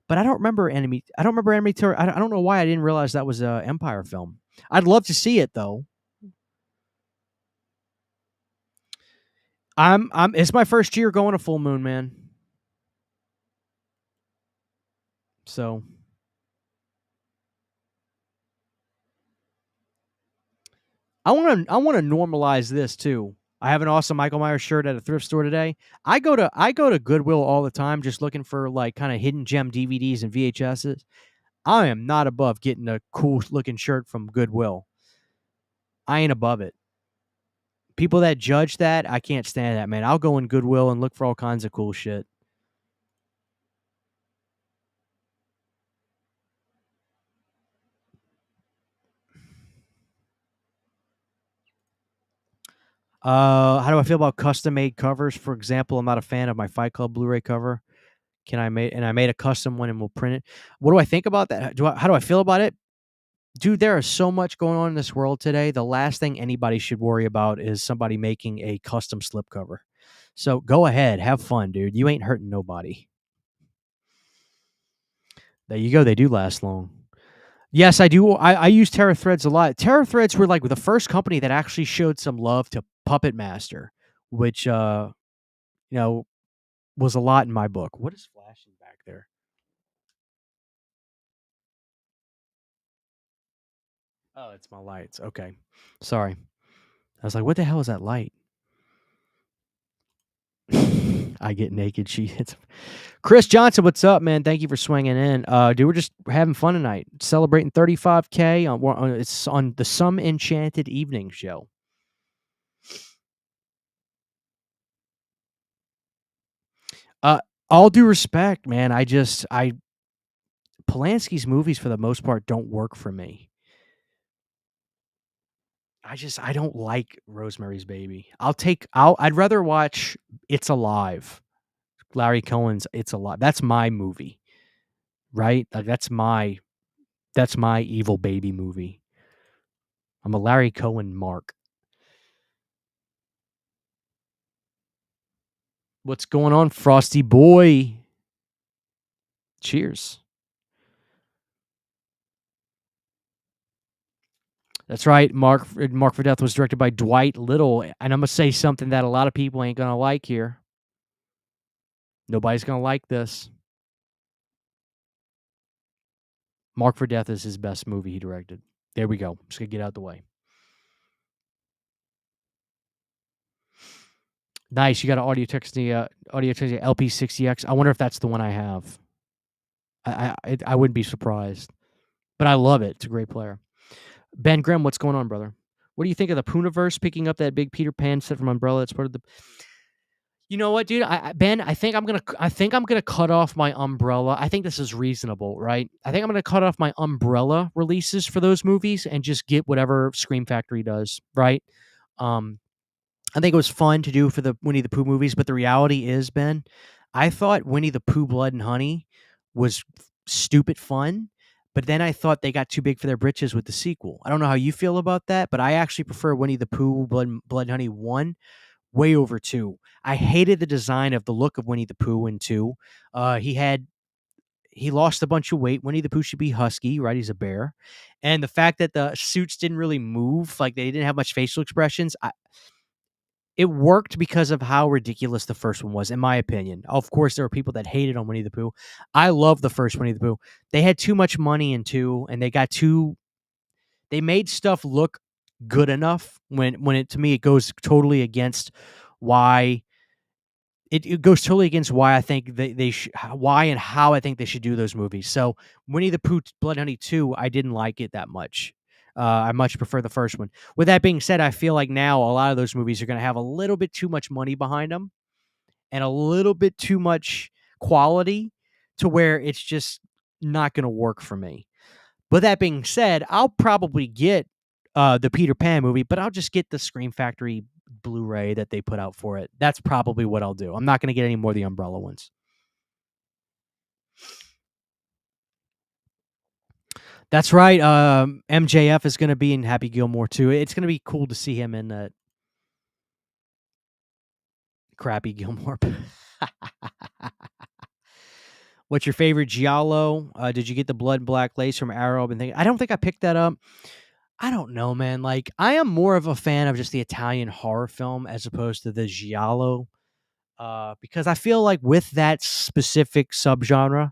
But I don't remember Enemy. I don't remember Enemy Terror. I don't know why I didn't realize that was an Empire film. I'd love to see it though. It's my first year going to Full Moon, man. So I want to normalize this too. I have an awesome Michael Myers shirt at a thrift store today. I go to Goodwill all the time just looking for like kind of hidden gem DVDs and VHSs. I am not above getting a cool looking shirt from Goodwill. I ain't above it. People that judge that, I can't stand that, man. I'll go in Goodwill and look for all kinds of cool shit. How do I feel about custom made covers? For example, I'm not a fan of my Fight Club Blu-ray cover. I made a custom one and we'll print it. What do I think about that? How do I feel about it? Dude, there is so much going on in this world today. The last thing anybody should worry about is somebody making a custom slipcover. So go ahead, have fun, dude. You ain't hurting nobody. There you go. They do last long. Yes, I do. I use Terra Threads a lot. Terra Threads were like the first company that actually showed some love to Puppet Master, which was a lot in my book. What is flashing back there? Oh, it's my lights. Okay. Sorry. I was like, what the hell is that light? I get naked. Chris Johnson, what's up, man? Thank you for swinging in. Dude, we're just having fun tonight. Celebrating 35K it's on the Some Enchanted Evening show. All due respect, man. Polanski's movies for the most part don't work for me. I don't like Rosemary's Baby. I'd rather watch It's Alive. Larry Cohen's It's Alive. That's my movie. Right? Like that's my evil baby movie. I'm a Larry Cohen mark. What's going on, Frosty boy? Cheers. That's right. Mark for Death was directed by Dwight Little, and I'm gonna say something that a lot of people ain't gonna like here. Nobody's gonna like this. Mark for Death is his best movie he directed. There we go. Just gonna get out the way. Nice. You got an audio technica LP60X. I wonder if that's the one I have. I wouldn't be surprised, but I love it. It's a great player. Ben Grimm, what's going on, brother? What do you think of the Poonaverse picking up that big Peter Pan set from Umbrella? It's part of the. You know what, dude? Ben, I think I'm gonna cut off my Umbrella. I think this is reasonable, right? I think I'm gonna cut off my Umbrella releases for those movies and just get whatever Scream Factory does, right? I think it was fun to do for the Winnie the Pooh movies, but the reality is, Ben, I thought Winnie the Pooh Blood and Honey was stupid fun, but then I thought they got too big for their britches with the sequel. I don't know how you feel about that, but I actually prefer Winnie the Pooh Blood and Honey 1 way over 2. I hated the design of the look of Winnie the Pooh in 2. He lost a bunch of weight. Winnie the Pooh should be husky, right? He's a bear. And the fact that the suits didn't really move, like they didn't have much facial expressions, it worked because of how ridiculous the first one was, in my opinion. Of course, there were people that hated on Winnie the Pooh. I love the first Winnie the Pooh. They had too much money in 2, and they made stuff look good enough when it, to me, it goes totally against why it goes totally against why I think why and how I think they should do those movies. So Winnie the Pooh Blood Honey 2, I didn't like it that much. I much prefer the first one. With that being said, I feel like now a lot of those movies are going to have a little bit too much money behind them and a little bit too much quality to where it's just not going to work for me. But that being said, I'll probably get the Peter Pan movie, but I'll just get the Scream Factory Blu-ray that they put out for it. That's probably what I'll do. I'm not going to get any more of the Umbrella ones. That's right. MJF is going to be in Happy Gilmore too. It's going to be cool to see him in that crappy Gilmore. What's your favorite giallo? Did you get the Blood and Black Lace from Arrow? I don't think I picked that up. I don't know, man. Like, I am more of a fan of just the Italian horror film as opposed to the giallo, because I feel like with that specific subgenre,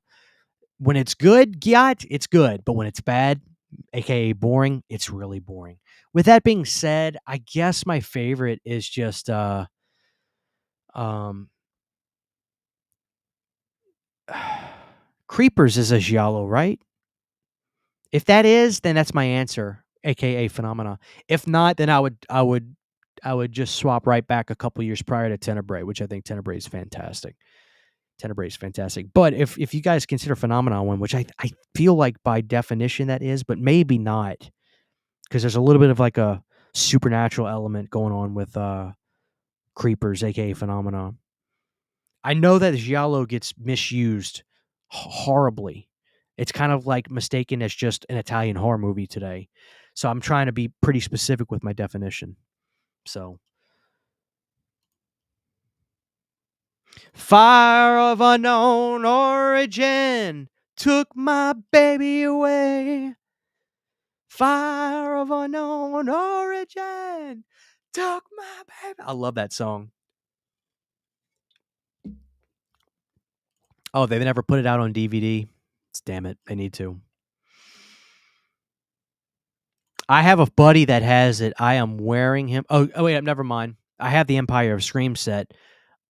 when it's good, it's good. But when it's bad, aka boring, it's really boring. With that being said, I guess my favorite is just Creepers is a giallo, right? If that is, then that's my answer, aka Phenomena. If not, then I would just swap right back a couple years prior to Tenebrae, which I think Tenebrae is fantastic. Tenebrae is fantastic. But if you guys consider Phenomenon one, which I feel like by definition that is, but maybe not, because there's a little bit of like a supernatural element going on with Creepers, aka Phenomenon. I know that giallo gets misused horribly. It's kind of like mistaken as just an Italian horror movie today. So I'm trying to be pretty specific with my definition. So, fire of unknown origin took my baby away. Fire of unknown origin took my baby. I love that song. Oh, they never put it out on DVD. Damn it, they need to. I have a buddy that has it. I am wearing him. Oh wait, never mind. I have the Empire of Scream set.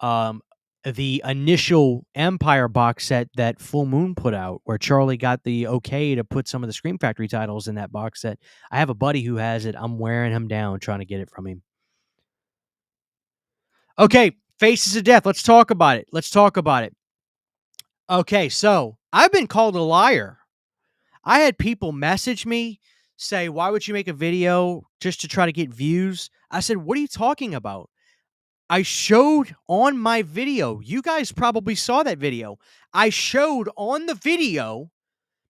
The initial Empire box set that Full Moon put out, where Charlie got the okay to put some of the Scream Factory titles in that box set. I have a buddy who has it. I'm wearing him down, trying to get it from him. Okay, Faces of Death. Let's talk about it. Okay, so I've been called a liar. I had people message me, say, why would you make a video just to try to get views? I said, what are you talking about? I showed on my video. You guys probably saw that video. I showed on the video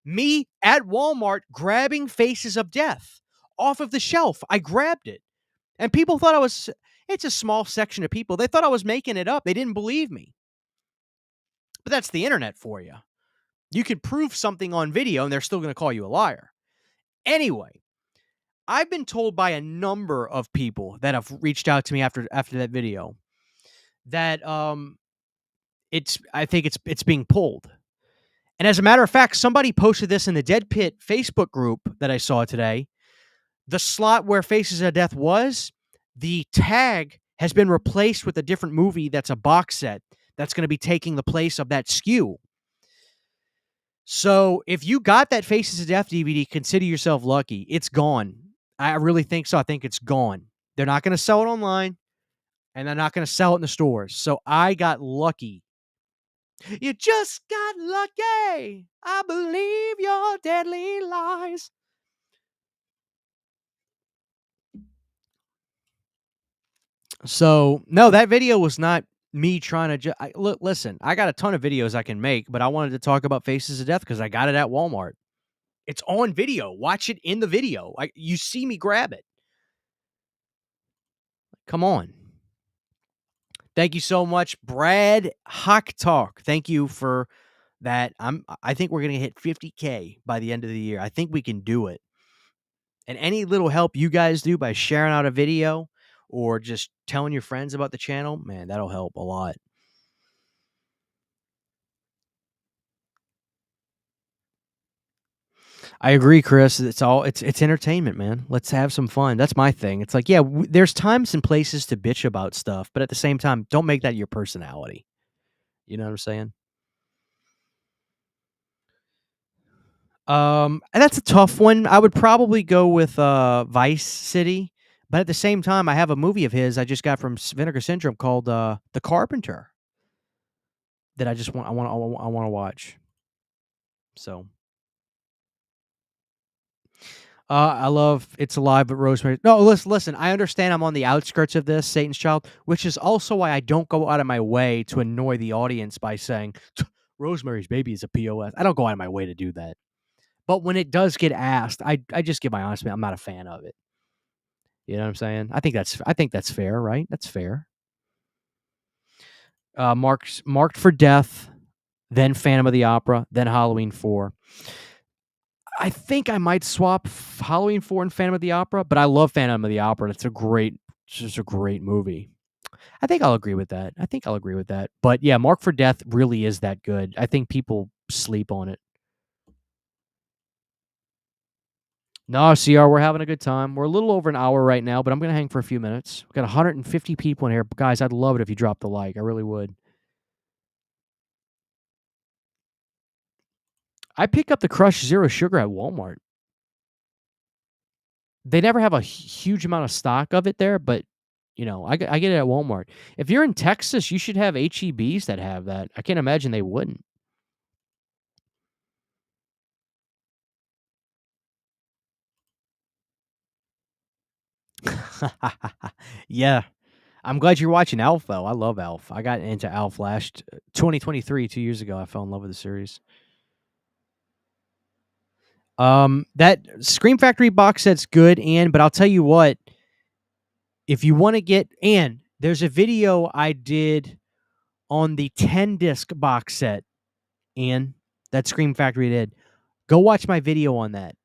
me at Walmart grabbing Faces of Death off of the shelf. I grabbed it. And people thought it's a small section of people. They thought I was making it up. They didn't believe me. But that's the internet for you. You could prove something on video and they're still going to call you a liar. Anyway, I've been told by a number of people that have reached out to me after that video that I think it's being pulled. And as a matter of fact, somebody posted this in the Dead Pit Facebook group that I saw today. The slot where Faces of Death was, the tag has been replaced with a different movie that's a box set that's going to be taking the place of that SKU. So if you got that Faces of Death DVD, consider yourself lucky. It's gone. I really think so. I think it's gone. They're not going to sell it online, and they're not going to sell it in the stores. So I got lucky. You just got lucky. I believe your deadly lies. So, no, that video was not me trying to look. Listen, I got a ton of videos I can make, but I wanted to talk about Faces of Death because I got it at Walmart. It's on video. Watch it in the video. You see me grab it. Come on. Thank you so much, Brad Hawk Talk. Thank you for that. I think we're gonna hit 50K by the end of the year. I think we can do it. And any little help you guys do by sharing out a video or just telling your friends about the channel, man, that'll help a lot. I agree, Chris. It's entertainment, man. Let's have some fun. That's my thing. It's like, yeah, there's times and places to bitch about stuff, but at the same time, don't make that your personality. You know what I'm saying? And that's a tough one. I would probably go with Vice City, but at the same time, I have a movie of his I just got from Vinegar Syndrome called The Carpenter that I want to watch. So I love It's Alive, but Rosemary. No, listen. I understand I'm on the outskirts of this Satan's Child, which is also why I don't go out of my way to annoy the audience by saying Rosemary's Baby is a POS. I don't go out of my way to do that. But when it does get asked, I just give my honest opinion. I'm not a fan of it. You know what I'm saying? I think that's fair, right? That's fair. Marked for Death, then Phantom of the Opera, then Halloween 4. I think I might swap Halloween 4 and Phantom of the Opera, but I love Phantom of the Opera. It's just a great movie. I think I'll agree with that. But yeah, Marked for Death really is that good. I think people sleep on it. No, CR, we're having a good time. We're a little over an hour right now, but I'm going to hang for a few minutes. We've got 150 people in here. Guys, I'd love it if you dropped the like. I really would. I pick up the Crush Zero Sugar at Walmart. They never have a huge amount of stock of it there, but, I get it at Walmart. If you're in Texas, you should have HEBs that have that. I can't imagine they wouldn't. Yeah. I'm glad you're watching Alf, though. I love Alf. I got into Alf last 2023, 2 years ago. I fell in love with the series. That Scream Factory box set's good, but I'll tell you what, if you want to get, there's a video I did on the 10-disc box set, that Scream Factory did. Go watch my video on that.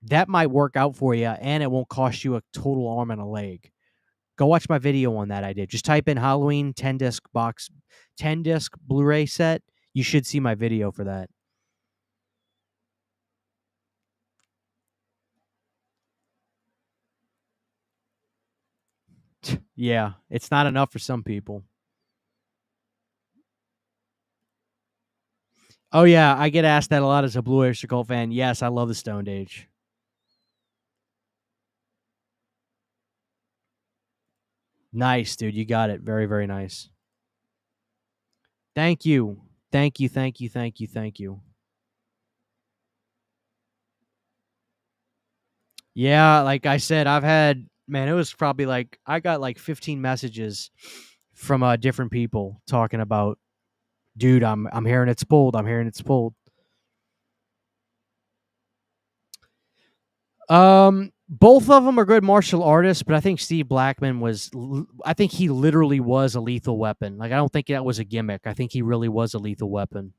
That might work out for you, and it won't cost you a total arm and a leg. Go watch my video on that I did. Just type in Halloween 10-disc Blu-ray set. You should see my video for that. Yeah, it's not enough for some people. Oh, yeah, I get asked that a lot as a Blue Oyster Cult fan. Yes, I love the Stone Age. Nice, dude. You got it. Very, very nice. Thank you. Thank you, thank you, thank you, thank you. Yeah, like I said, it was probably I got 15 messages from different people talking about, dude, I'm hearing it's pulled. I'm hearing it's pulled. Both of them are good martial artists, but I think Steve Blackman I think he literally was a lethal weapon. I don't think that was a gimmick. I think he really was a lethal weapon.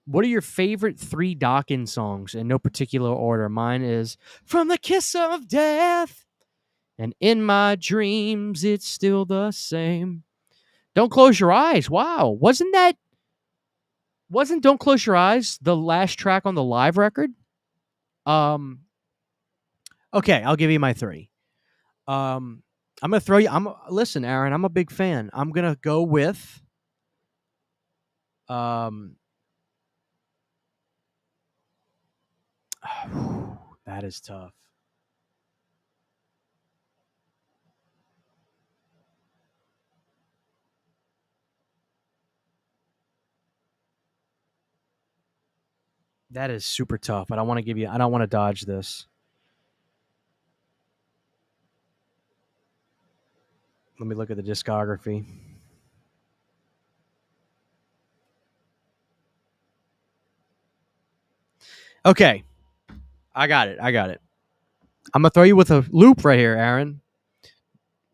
What are your favorite 3 Dokken songs in no particular order? Mine is From the Kiss of Death and In My Dreams It's Still the Same. Don't Close Your Eyes. Wow. Wasn't Don't Close Your Eyes the last track on the live record? Okay, I'll give you my 3. I'm going to throw you listen, Aaron, I'm a big fan. I'm going to go with that is tough. That is super tough. I don't want to dodge this. Let me look at the discography. Okay. I got it. I'm going to throw you with a loop right here, Aaron.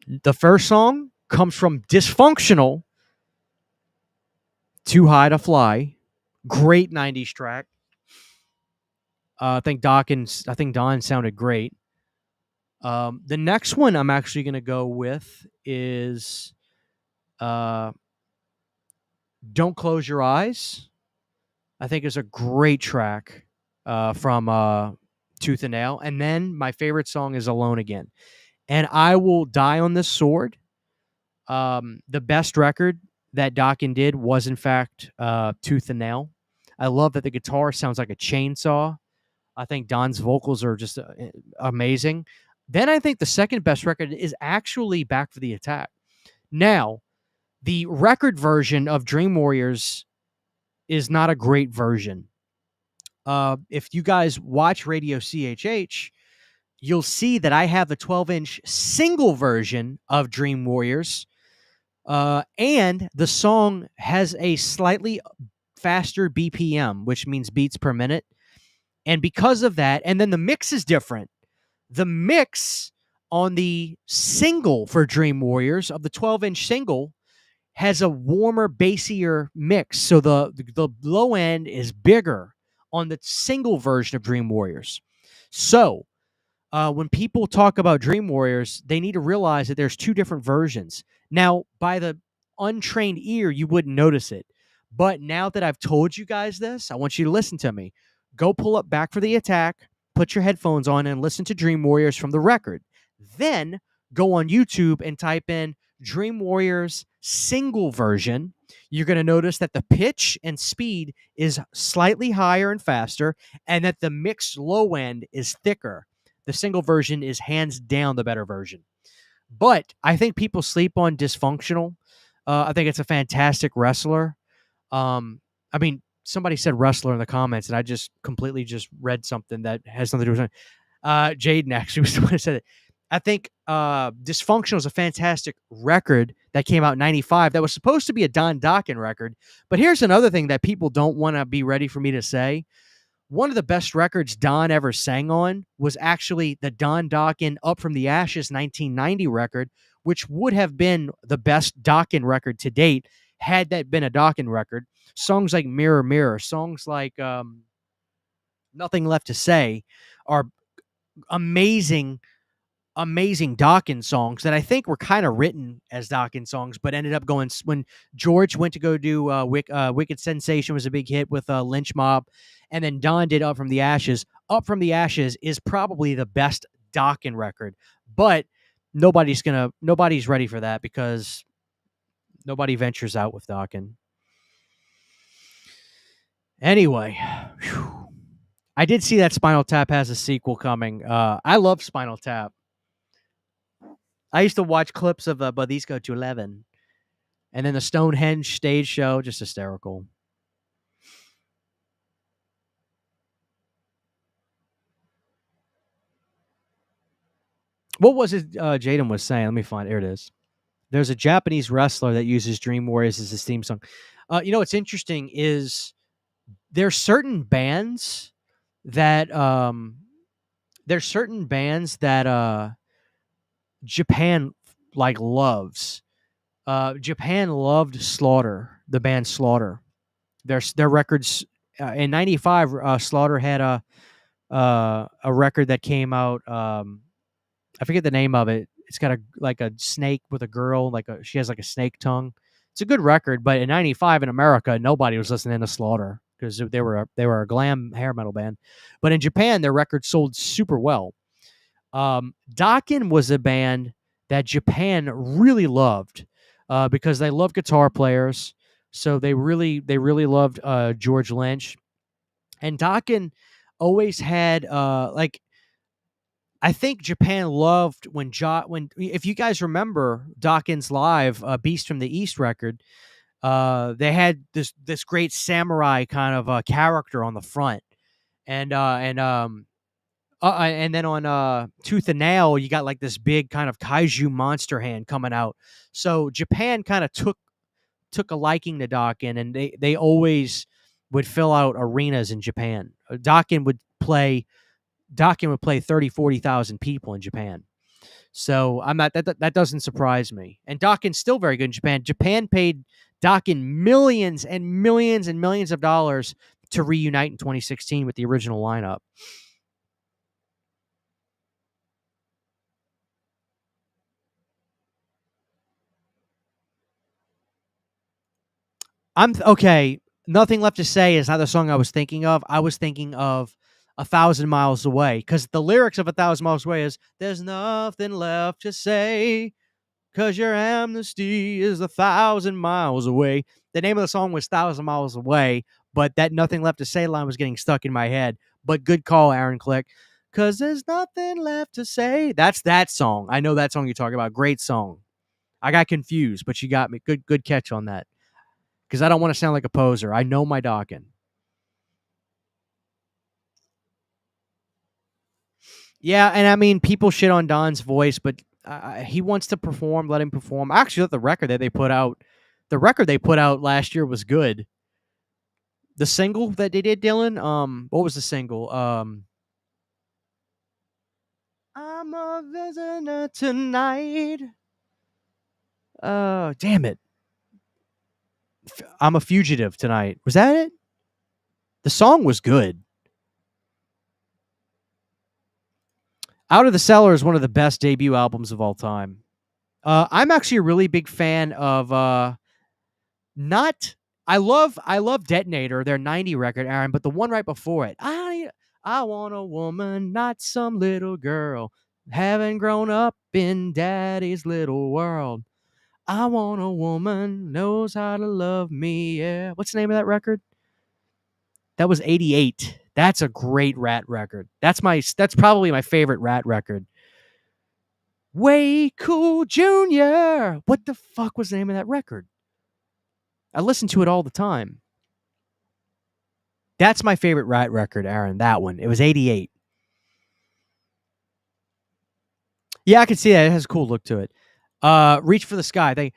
The first song comes from Dysfunctional, Too High to Fly. Great 90s track. I think Don sounded great. The next one I'm actually going to go with is Don't Close Your Eyes. I think is a great track from Tooth and Nail. And then my favorite song is Alone Again. And I will die on this sword. The best record that Dokken did was, in fact, Tooth and Nail. I love that the guitar sounds like a chainsaw. I think Don's vocals are just amazing. Then I think the second best record is actually Back for the Attack. Now, the record version of Dream Warriors is not a great version. If you guys watch Radio CHH, you'll see that I have the 12-inch single version of Dream Warriors, and the song has a slightly faster BPM, which means beats per minute. And because of that, and then the mix is different. The mix on the single for Dream Warriors of the 12-inch single has a warmer, bassier mix. So the low end is bigger on the single version of Dream Warriors. So when people talk about Dream Warriors, they need to realize that there's two different versions. Now, by the untrained ear, you wouldn't notice it. But now that I've told you guys this, I want you to listen to me. Go pull up Back for the Attack, put your headphones on, and listen to Dream Warriors from the record. Then go on YouTube and type in Dream Warriors single version. You're going to notice that the pitch and speed is slightly higher and faster, and that the mixed low end is thicker. The single version is hands down the better version. But I think people sleep on Dysfunctional. I think it's a fantastic wrestler. I mean, somebody said wrestler in the comments, and I just completely just read something that has something to do with it. Jaden actually was the one who said it. I think Dysfunctional is a fantastic record that came out in 95 that was supposed to be a Don Dokken record. But here's another thing that people don't want to be ready for me to say. One of the best records Don ever sang on was actually the Don Dokken Up From the Ashes 1990 record, which would have been the best Dokken record to date had that been a Dokken record. Songs like Mirror Mirror, songs like Nothing Left to Say are amazing Dokken songs that I think were kind of written as Dokken songs, but ended up going when George went to go do Wicked Sensation was a big hit with Lynch Mob, and then Don did Up From the Ashes. Up From the Ashes is probably the best Dokken record, but nobody's ready for that because nobody ventures out with Dokken. Anyway, whew. I did see that Spinal Tap has a sequel coming. I love Spinal Tap. I used to watch clips of But These Go to 11. And then the Stonehenge stage show, just hysterical. What was it Jaden was saying? Let me find it. Here it is. There's a Japanese wrestler that uses Dream Warriors as his theme song. What's interesting is there's certain bands that Japan loves. Japan loved Slaughter, the band Slaughter. Their records in '95. Slaughter had a record that came out. I forget the name of it. It's got a snake with a girl. She has a snake tongue. It's a good record, but in '95 in America, nobody was listening to Slaughter because they were a glam hair metal band. But in Japan, their record sold super well. Dokken was a band that Japan really loved because they love guitar players. So they really loved George Lynch. And Dokken always had I think Japan loved when if you guys remember Dokken's live Beast from the East record, they had this great samurai kind of character on the front. And then on Tooth and Nail, you got this big kind of kaiju monster hand coming out. So Japan kind of took a liking to Dokken, and they always would fill out arenas in Japan. Dokken would play 30, 40,000 people in Japan. So that doesn't surprise me. And Dokken's still very good in Japan. Japan paid Dokken millions and millions and millions of dollars to reunite in 2016 with the original lineup. Okay. Nothing Left to Say is not the song I was thinking of. I was thinking of 1,000 Miles Away, because the lyrics of 1,000 Miles Away is, there's nothing left to say, because your amnesty is 1,000 miles away. The name of the song was 1,000 Miles Away, but that nothing left to say line was getting stuck in my head. But good call, Aaron Click. Because there's nothing left to say. That's that song. I know that song you're talking about. Great song. I got confused, but you got me. Good catch on that. Because I don't want to sound like a poser. I know my Dokken. Yeah, and I mean, people shit on Don's voice, but he wants to perform. Let him perform. I actually thought the record they put out last year was good. The single that they did, Dylan. What was the single? I'm a visitor tonight. Damn it. I'm a fugitive tonight. Was that it? The song was good. Out of the Cellar is one of the best debut albums of all time. I'm actually a really big fan of not I love Detonator, their 90 record, Aaron, but the one right before it. I want a woman, not some little girl, having grown up in daddy's little world. I want a woman knows how to love me. Yeah. What's the name of that record? That was 88. That's a great Rat record. That's probably my favorite Rat record. Way Cool Junior. What the fuck was the name of that record? I listen to it all the time. That's my favorite Rat record, Aaron. That one. It was 88. Yeah, I can see that. It has a cool look to it. Reach for the Sky.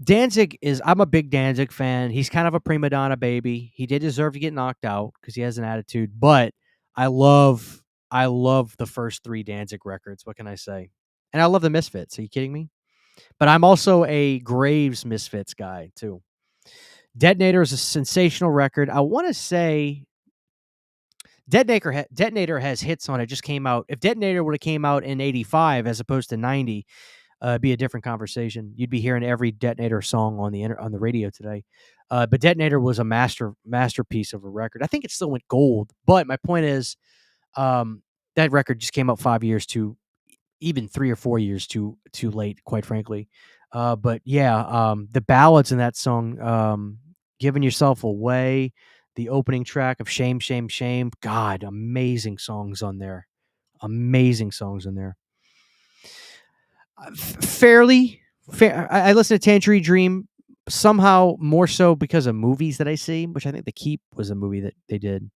Danzig I'm a big Danzig fan. He's kind of a prima donna baby. He did deserve to get knocked out because he has an attitude, but I love the first 3 Danzig records. What can I say? And I love the Misfits. Are you kidding me? But I'm also a Graves Misfits guy too. Detonator is a sensational record. I want to say Detonator has hits on it. Just came out. If Detonator would have came out in 85 as opposed to 90, it'd be a different conversation. You'd be hearing every Detonator song on the radio today. But Detonator was a masterpiece of a record. I think it still went gold. But my point is, that record just came out 5 years too, even 3 or 4 years too late, quite frankly. But yeah, the ballads in that song, "Giving Yourself Away," the opening track of "Shame, Shame, Shame." God, amazing songs on there. Amazing songs in there. Fairly fair. I listen to Tangerine Dream somehow more so because of movies that I see, which I think The Keep was a movie that they did.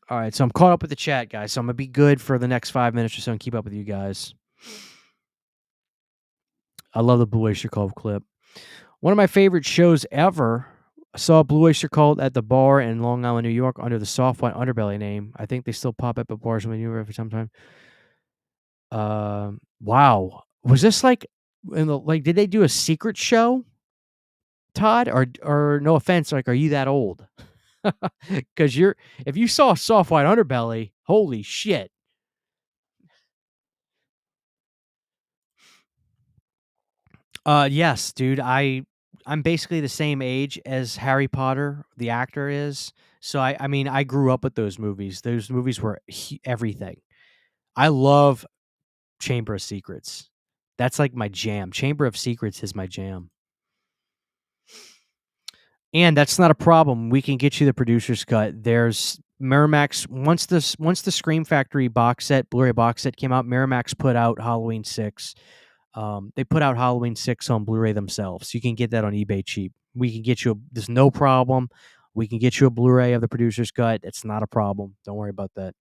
All right, so I'm caught up with the chat, guys. So I'm gonna be good for the next 5 minutes or so and keep up with you guys. I love the Blue Oyster Cult clip. One of my favorite shows ever. I saw Blue Oyster Cult at the bar in Long Island, New York, under the Soft White Underbelly name. I think they still pop up at bars in New York for some time. Wow, was this like did they do a secret show, Todd? Or no offense, like, are you that old? Because if you saw Soft White Underbelly, holy shit. Yes, dude. I'm basically the same age as Harry Potter, the actor is. So I mean, I grew up with those movies. Those movies were everything. I love Chamber of Secrets. That's like my jam. Chamber of Secrets is my jam. And that's not a problem. We can get you the producer's cut. There's Miramax. Once the Scream Factory box set, Blu-ray box set came out, Miramax put out Halloween 6. They put out Halloween 6 on Blu-ray themselves. You can get that on eBay cheap. We can get you there's no problem. We can get you a Blu-ray of the producer's cut. It's not a problem. Don't worry about that.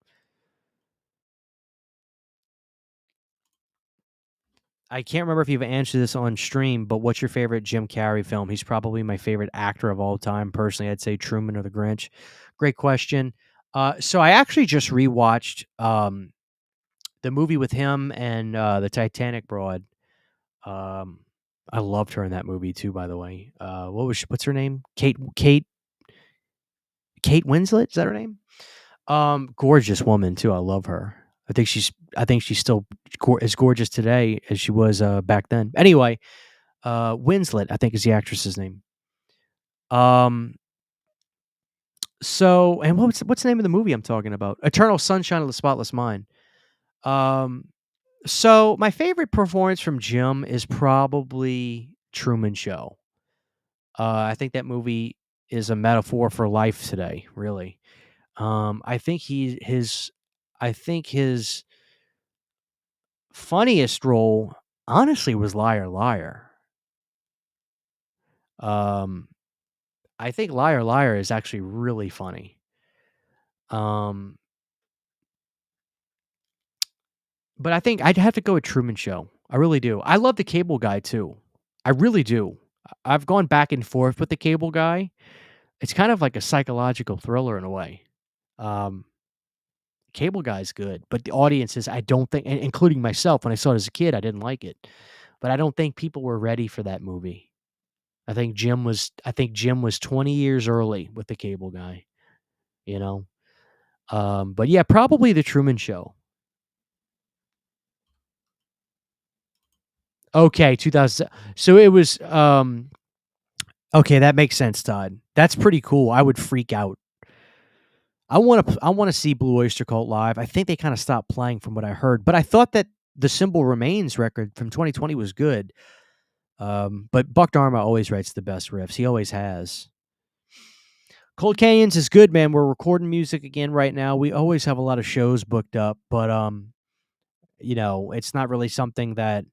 I can't remember if you've answered this on stream, but what's your favorite Jim Carrey film? He's probably my favorite actor of all time. Personally, I'd say Truman or The Grinch. Great question. So I actually just rewatched the movie with him and the Titanic broad. I loved her in that movie too, by the way. What's her name? Kate Winslet? Is that her name? Gorgeous woman too. I love her. I think she's still as gorgeous today as she was back then. Anyway, Winslet, I think, is the actress's name. Um, so and what's the name of the movie I'm talking about? Eternal Sunshine of the Spotless Mind. Um, so my favorite performance from Jim is probably Truman Show. I think that movie is a metaphor for life today, really. I think I think his funniest role, honestly, was Liar Liar. Um, I think Liar Liar is actually really funny. Um, but I think I'd have to go with Truman Show. I really do. I love the Cable Guy too. I really do. I've gone back and forth with the Cable Guy. It's kind of like a psychological thriller in a way. Um, Cable Guy's good, but the audiences, I don't think, including myself, when I saw it as a kid, I didn't like it. But I don't think people were ready for that movie. I think Jim was 20 years early with the Cable Guy, you know. But yeah, probably the Truman Show. Okay, 2000. So it was okay, that makes sense, Todd. That's pretty cool. I would freak out. I want to see Blue Oyster Cult live. I think they kind of stopped playing from what I heard, but I thought that the Symbol Remains record from 2020 was good. But Buck Dharma always writes the best riffs. He always has. Cold Canyons is good, man. We're recording music again right now. We always have a lot of shows booked up, but you know, it's not really something that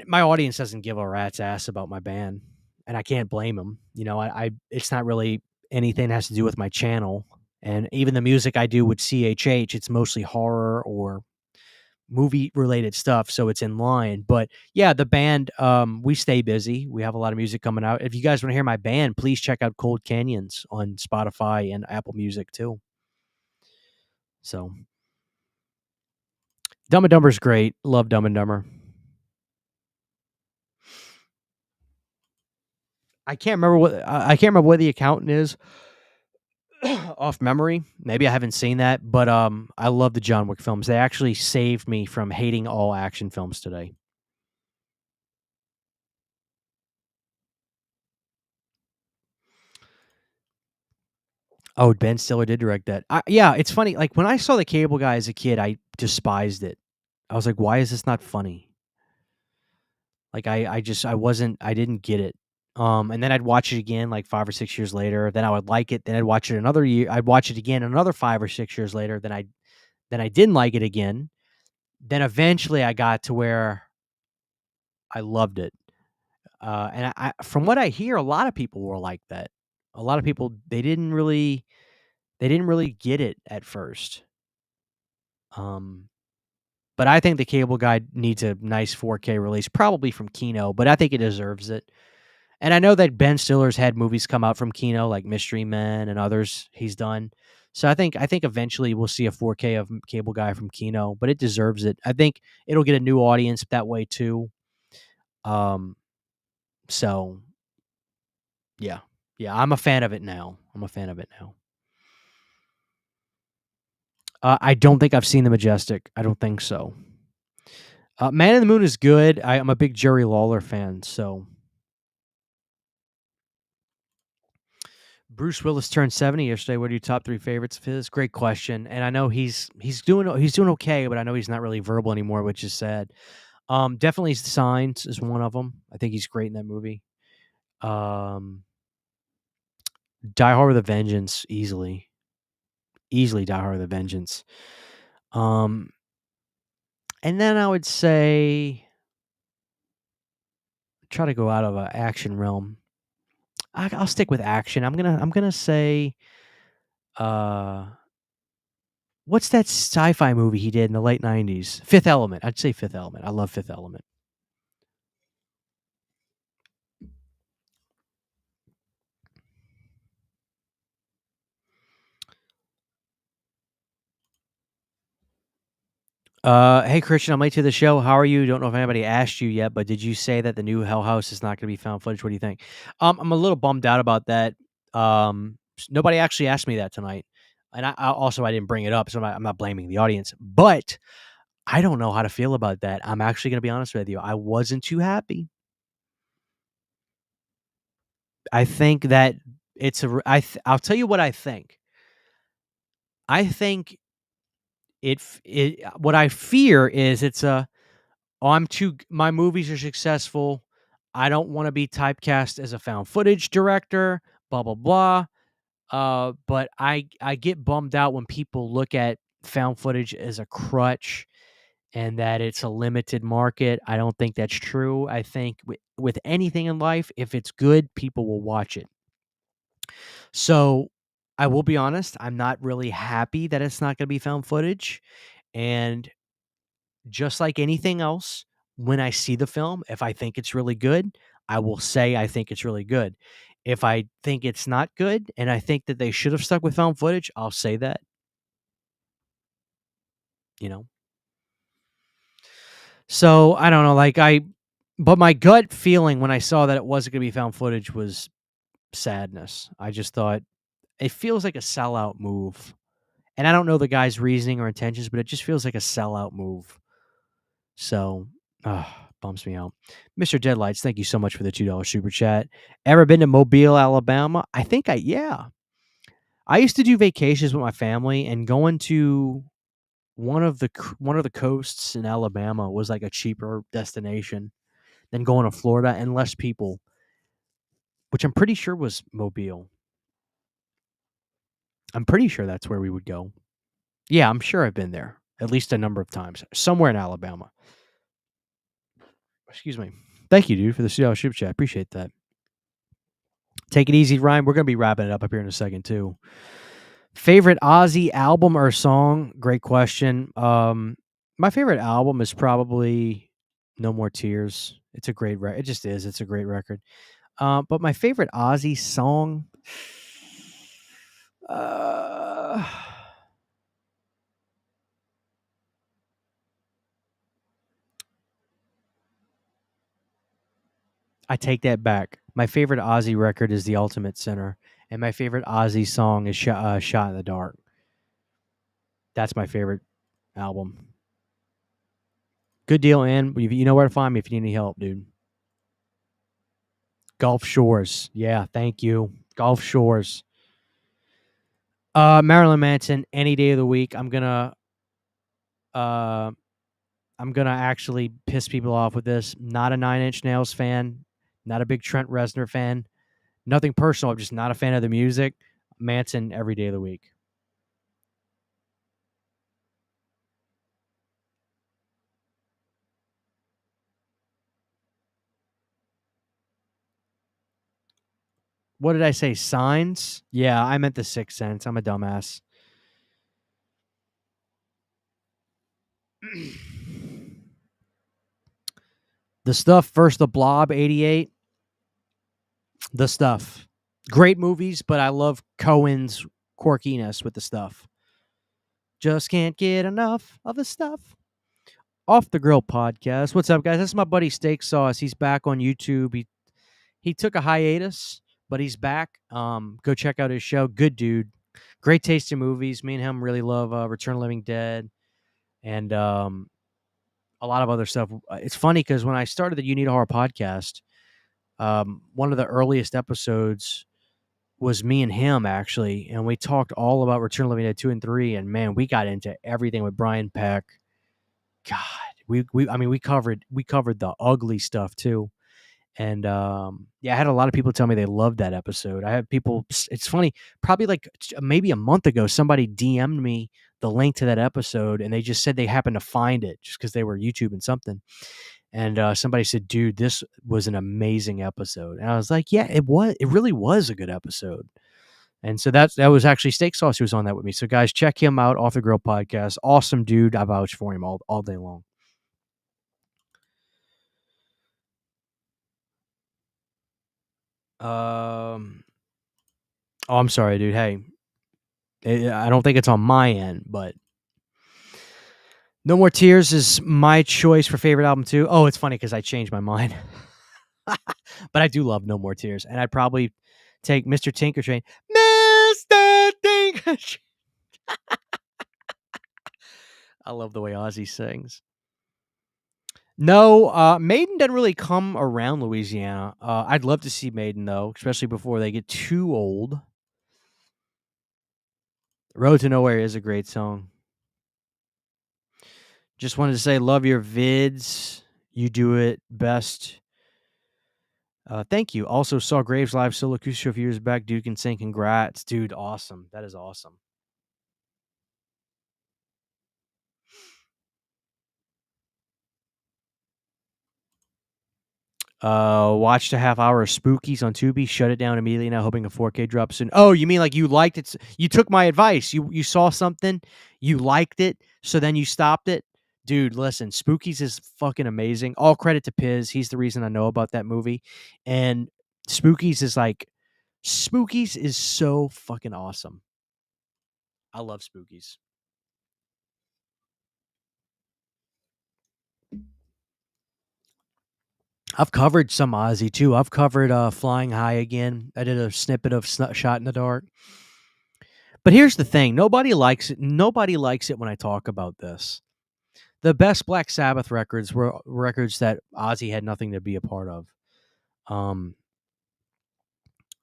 my audience doesn't give a rat's ass about my band, and I can't blame them. You know, I it's not really anything that has to do with my channel, and even the music I do with CHH, it's mostly horror or movie related stuff, so it's in line. But yeah, the band, we stay busy. We have a lot of music coming out. If you guys want to hear my band, please check out Cold Canyons on Spotify and Apple Music too. So Dumb and Dumber's great. Love Dumb and Dumber. I can't remember what the accountant is off memory. Maybe I haven't seen that, but I love the John Wick films. They actually saved me from hating all action films today. Oh, Ben Stiller did direct that. Yeah, it's funny. Like when I saw the Cable Guy as a kid, I despised it. I was like, why is this not funny? Like I didn't get it. And then I'd watch it again like 5 or 6 years later. Then I would like it. Then I'd watch it another year. I'd watch it again another 5 or 6 years later. Then I didn't like it again. Then eventually I got to where I loved it. And from what I hear, a lot of people were like that. A lot of people they didn't really get it at first. But I think the Cable Guy needs a nice 4K release, probably from Kino, but I think it deserves it. And I know that Ben Stiller's had movies come out from Kino, like Mystery Men and others he's done. So I think eventually we'll see a 4K of Cable Guy from Kino, but it deserves it. I think it'll get a new audience that way too. So yeah. Yeah, I'm a fan of it now. I don't think I've seen The Majestic. I don't think so. Man in the Moon is good. I'm a big Jerry Lawler fan, so Bruce Willis turned 70 yesterday. What are your top 3 favorites of his? Great question. And I know he's doing okay, but I know he's not really verbal anymore, which is sad. Definitely Signs is one of them. I think he's great in that movie. Die Hard with a Vengeance, easily. Easily Die Hard with a Vengeance. And then I would say try to go out of an action realm. I'll stick with action. I'm gonna say what's that sci-fi movie he did in the late 90s? Fifth Element. I'd say Fifth Element. I love Fifth Element. Hey Christian, I'm late to the show. How are you? Don't know if anybody asked you yet, but did you say that the new Hell House is not going to be found footage? What do you think? I'm a little bummed out about that. Nobody actually asked me that tonight, and I didn't bring it up, so I'm not blaming the audience. But I don't know how to feel about that. I'm actually going to be honest with you. I wasn't too happy. I think that it's I'll tell you what I think. I think what I fear is it's a, oh, my movies are successful. I don't want to be typecast as a found footage director, blah blah blah. But I get bummed out when people look at found footage as a crutch and that it's a limited market. I don't think that's true. I think with anything in life, if it's good, people will watch it. So I will be honest, I'm not really happy that it's not going to be found footage. And just like anything else, when I see the film, if I think it's really good, I will say I think it's really good. If I think it's not good and I think that they should have stuck with found footage, I'll say that, you know. So I don't know, but my gut feeling when I saw that it wasn't going to be found footage was sadness. I just thought it feels like a sellout move. And I don't know the guy's reasoning or intentions, but it just feels like a sellout move. So, bums me out. Mr. Deadlights, thank you so much for the $2 super chat. Ever been to Mobile, Alabama? Yeah. I used to do vacations with my family, and going to one of the coasts in Alabama was like a cheaper destination than going to Florida and less people, which I'm pretty sure was Mobile. I'm pretty sure that's where we would go. Yeah, I'm sure I've been there at least a number of times, somewhere in Alabama. Excuse me. Thank you, dude, for the $2 super chat. Appreciate that. Take it easy, Ryan. We're going to be wrapping it up here in a second, too. Favorite Ozzy album or song? Great question. My favorite album is probably No More Tears. It's a great record. It just is. It's a great record. But my favorite Ozzy song, I take that back. My favorite Ozzy record is The Ultimate Sinner, and my favorite Ozzy song is Shot in the Dark. That's my favorite album. Good deal, and you know where to find me if you need any help, dude. Gulf Shores. Yeah, thank you. Gulf Shores. Marilyn Manson, any day of the week. I'm gonna actually piss people off with this. Not a Nine Inch Nails fan. Not a big Trent Reznor fan. Nothing personal. I'm just not a fan of the music. Manson every day of the week. What did I say? Signs? Yeah, I meant The Sixth Sense. I'm a dumbass. The Stuff versus The Blob, 88. The Stuff. Great movies, but I love Cohen's quirkiness with The Stuff. Just can't get enough of The Stuff. Off the Grill podcast. What's up, guys? That's my buddy Steak Sauce. He's back on YouTube. He took a hiatus, but he's back. Go check out his show. Good dude. Great taste in movies. Me and him really love Return of the Living Dead and a lot of other stuff. It's funny because when I started the You Need a Horror podcast, one of the earliest episodes was me and him, actually, and we talked all about Return of the Living Dead 2 and 3, and man, we got into everything with Brian Peck. God, we covered the ugly stuff too. And yeah, I had a lot of people tell me they loved that episode. I had people, it's funny, probably like maybe a month ago, somebody DM'd me the link to that episode, and they just said they happened to find it just because they were YouTubing something. And somebody said, dude, this was an amazing episode. And I was like, yeah, it really was a good episode. And so that was actually Steak Sauce who was on that with me. So guys, check him out, Off the Grill podcast. Awesome dude. I vouch for him all day long. Oh, I'm sorry, dude. Hey, I don't think it's on my end, but No More Tears is my choice for favorite album too. Oh, it's funny because I changed my mind. But I do love No More Tears, and I'd probably take Mr. Tinkertrain. Mr. Tinkertrain. I love the way Ozzy sings. No, Maiden doesn't really come around Louisiana. I'd love to see Maiden though, especially before they get too old. Road to Nowhere is a great song. Just wanted to say, love your vids. You do it best. Thank you. Also saw Graves live solo acoustic show a few years back. Dude can sing. Congrats, dude. Awesome. That is awesome. Watched a half hour of Spookies on Tubi. Shut it down immediately now, hoping a 4K drop soon. Oh, you mean like you liked it? You took my advice. You saw something, you liked it, so then you stopped it. Dude, listen, Spookies is fucking amazing. All credit to Piz. He's the reason I know about that movie. And Spookies is so fucking awesome. I love Spookies. I've covered some Ozzy too. I've covered Flying High Again. I did a snippet of Shot in the Dark. But here's the thing. Nobody likes it. Nobody likes it when I talk about this. The best Black Sabbath records were records that Ozzy had nothing to be a part of.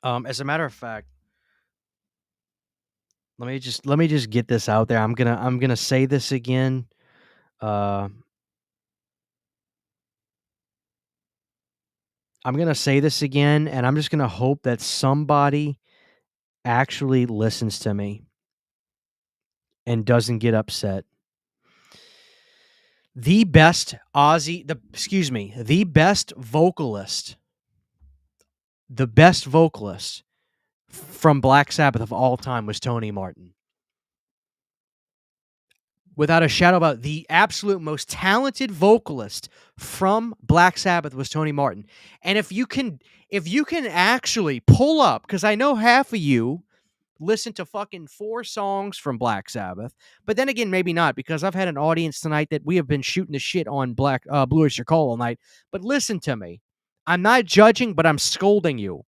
As a matter of fact, let me just get this out there. I'm gonna say this again. I'm gonna say this again, and I'm just gonna hope that somebody actually listens to me and doesn't get upset. The best vocalist from Black Sabbath of all time was Tony Martin. Without a shadow of a doubt, the absolute most talented vocalist from Black Sabbath was Tony Martin. And if you can actually pull up, because I know half of you listen to fucking 4 songs from Black Sabbath, but then again, maybe not, because I've had an audience tonight that we have been shooting the shit on Blue Oyster Cult all night. But listen to me. I'm not judging, but I'm scolding you.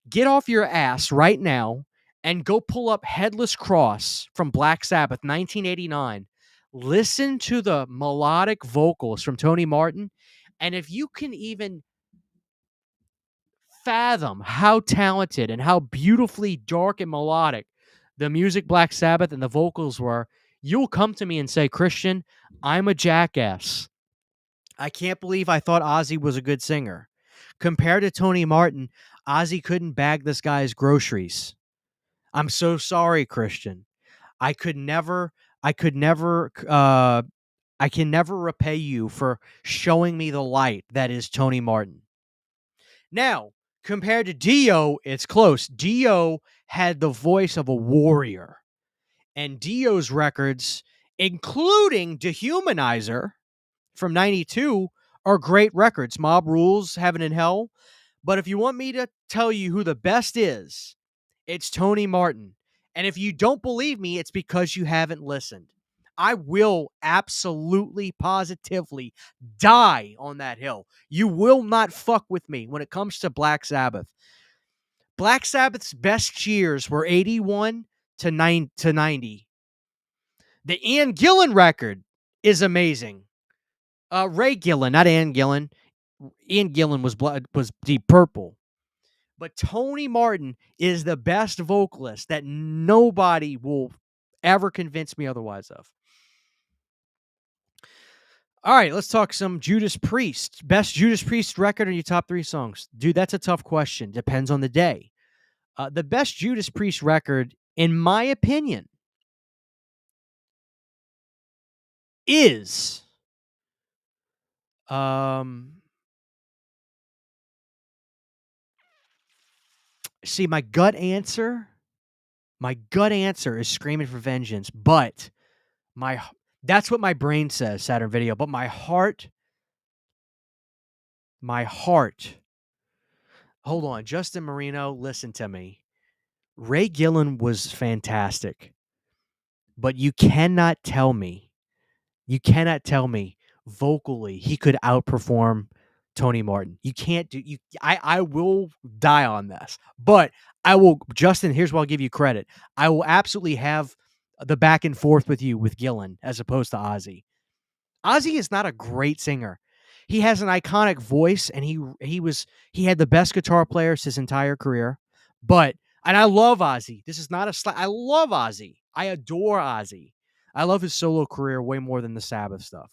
Get off your ass right now and go pull up Headless Cross from Black Sabbath, 1989. Listen to the melodic vocals from Tony Martin, and if you can even fathom how talented and how beautifully dark and melodic the music Black Sabbath and the vocals were, you'll come to me and say, Christian, I'm a jackass. I can't believe I thought Ozzy was a good singer. Compared to Tony Martin, Ozzy couldn't bag this guy's groceries. I'm so sorry, Christian. I can never repay you for showing me the light that is Tony Martin. Now, compared to Dio, it's close. Dio had the voice of a warrior. And Dio's records, including Dehumanizer from 92, are great records. Mob Rules, Heaven and Hell. But if you want me to tell you who the best is, it's Tony Martin. And if you don't believe me, it's because you haven't listened. I will absolutely, positively die on that hill. You will not fuck with me when it comes to Black Sabbath. Black Sabbath's best years were 81 to 90. The Ian Gillan record is amazing. Ray Gillan, not Ian Gillan. Ian Gillan was Deep Purple. But Tony Martin is the best vocalist that nobody will ever convince me otherwise of. All right, let's talk some Judas Priest. Best Judas Priest record or your top 3 songs? Dude, that's a tough question. Depends on the day. The best Judas Priest record, in my opinion, is see, my gut answer is Screaming for Vengeance, but that's what my brain says, Saturn Video, but my heart, hold on, Justin Marino, listen to me. Ray Gillan was fantastic, but you cannot tell me vocally he could outperform Tony Martin. You can't do you. I will die on this, but I will. Justin, here's where I'll give you credit. I will absolutely have the back and forth with you with Gillan as opposed to Ozzy. Ozzy is not a great singer. he has an iconic voice, and he had the best guitar players his entire career. But and I love Ozzy. This is not a I love Ozzy. I adore Ozzy. I love his solo career way more than the Sabbath stuff.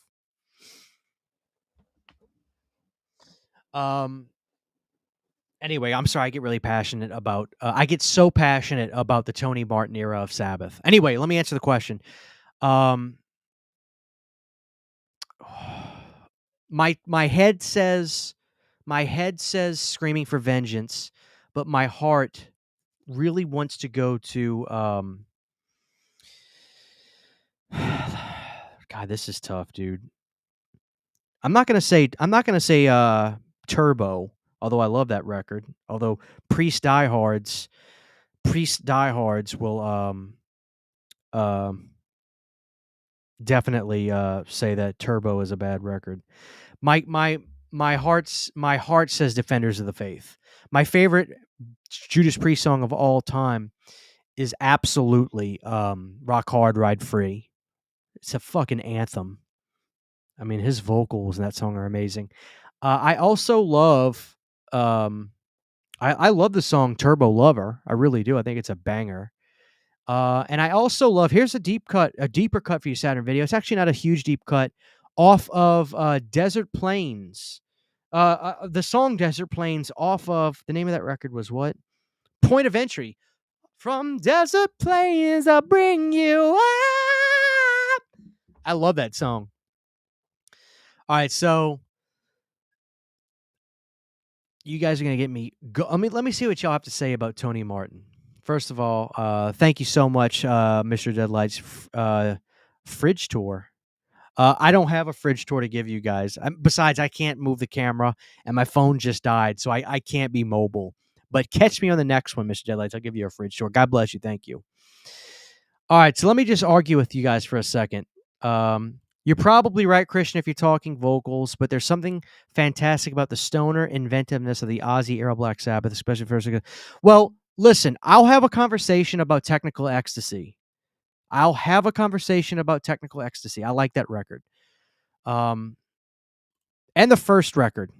Anyway, I'm sorry. I get really passionate about. I get so passionate about the Tony Martin era of Sabbath. Anyway, let me answer the question. Um, my head says screaming for vengeance, but my heart really wants to go to. God, this is tough, dude. I'm not gonna say Turbo, although I love that record. Although Priest diehards will definitely say that Turbo is a bad record. My heart says Defenders of the Faith. My favorite Judas Priest song of all time is absolutely Rock Hard Ride Free. It's a fucking anthem. I mean, his vocals in that song are amazing. I also love I love the song Turbo Lover. I really do. I think it's a banger. And I also love, here's a deeper cut for you, Saturn Video. It's actually not a huge deep cut, off of Desert Plains. The song Desert Plains off of, the name of that record was what? Point of Entry. From Desert Plains, I'll bring you up. I love that song. All right, so you guys are going to get me. Let me see what y'all have to say about Tony Martin. First of all, thank you so much, Mr. Deadlight's fridge tour. I don't have a fridge tour to give you guys. Besides, I can't move the camera, and my phone just died, so I can't be mobile. But catch me on the next one, Mr. Deadlights. I'll give you a fridge tour. God bless you. Thank you. All right, so let me just argue with you guys for a second. You're probably right, Christian, if you're talking vocals, but there's something fantastic about the stoner inventiveness of the Ozzy era Black Sabbath, especially first. Well, listen, I'll have a conversation about Technical Ecstasy. I like that record. And the first record.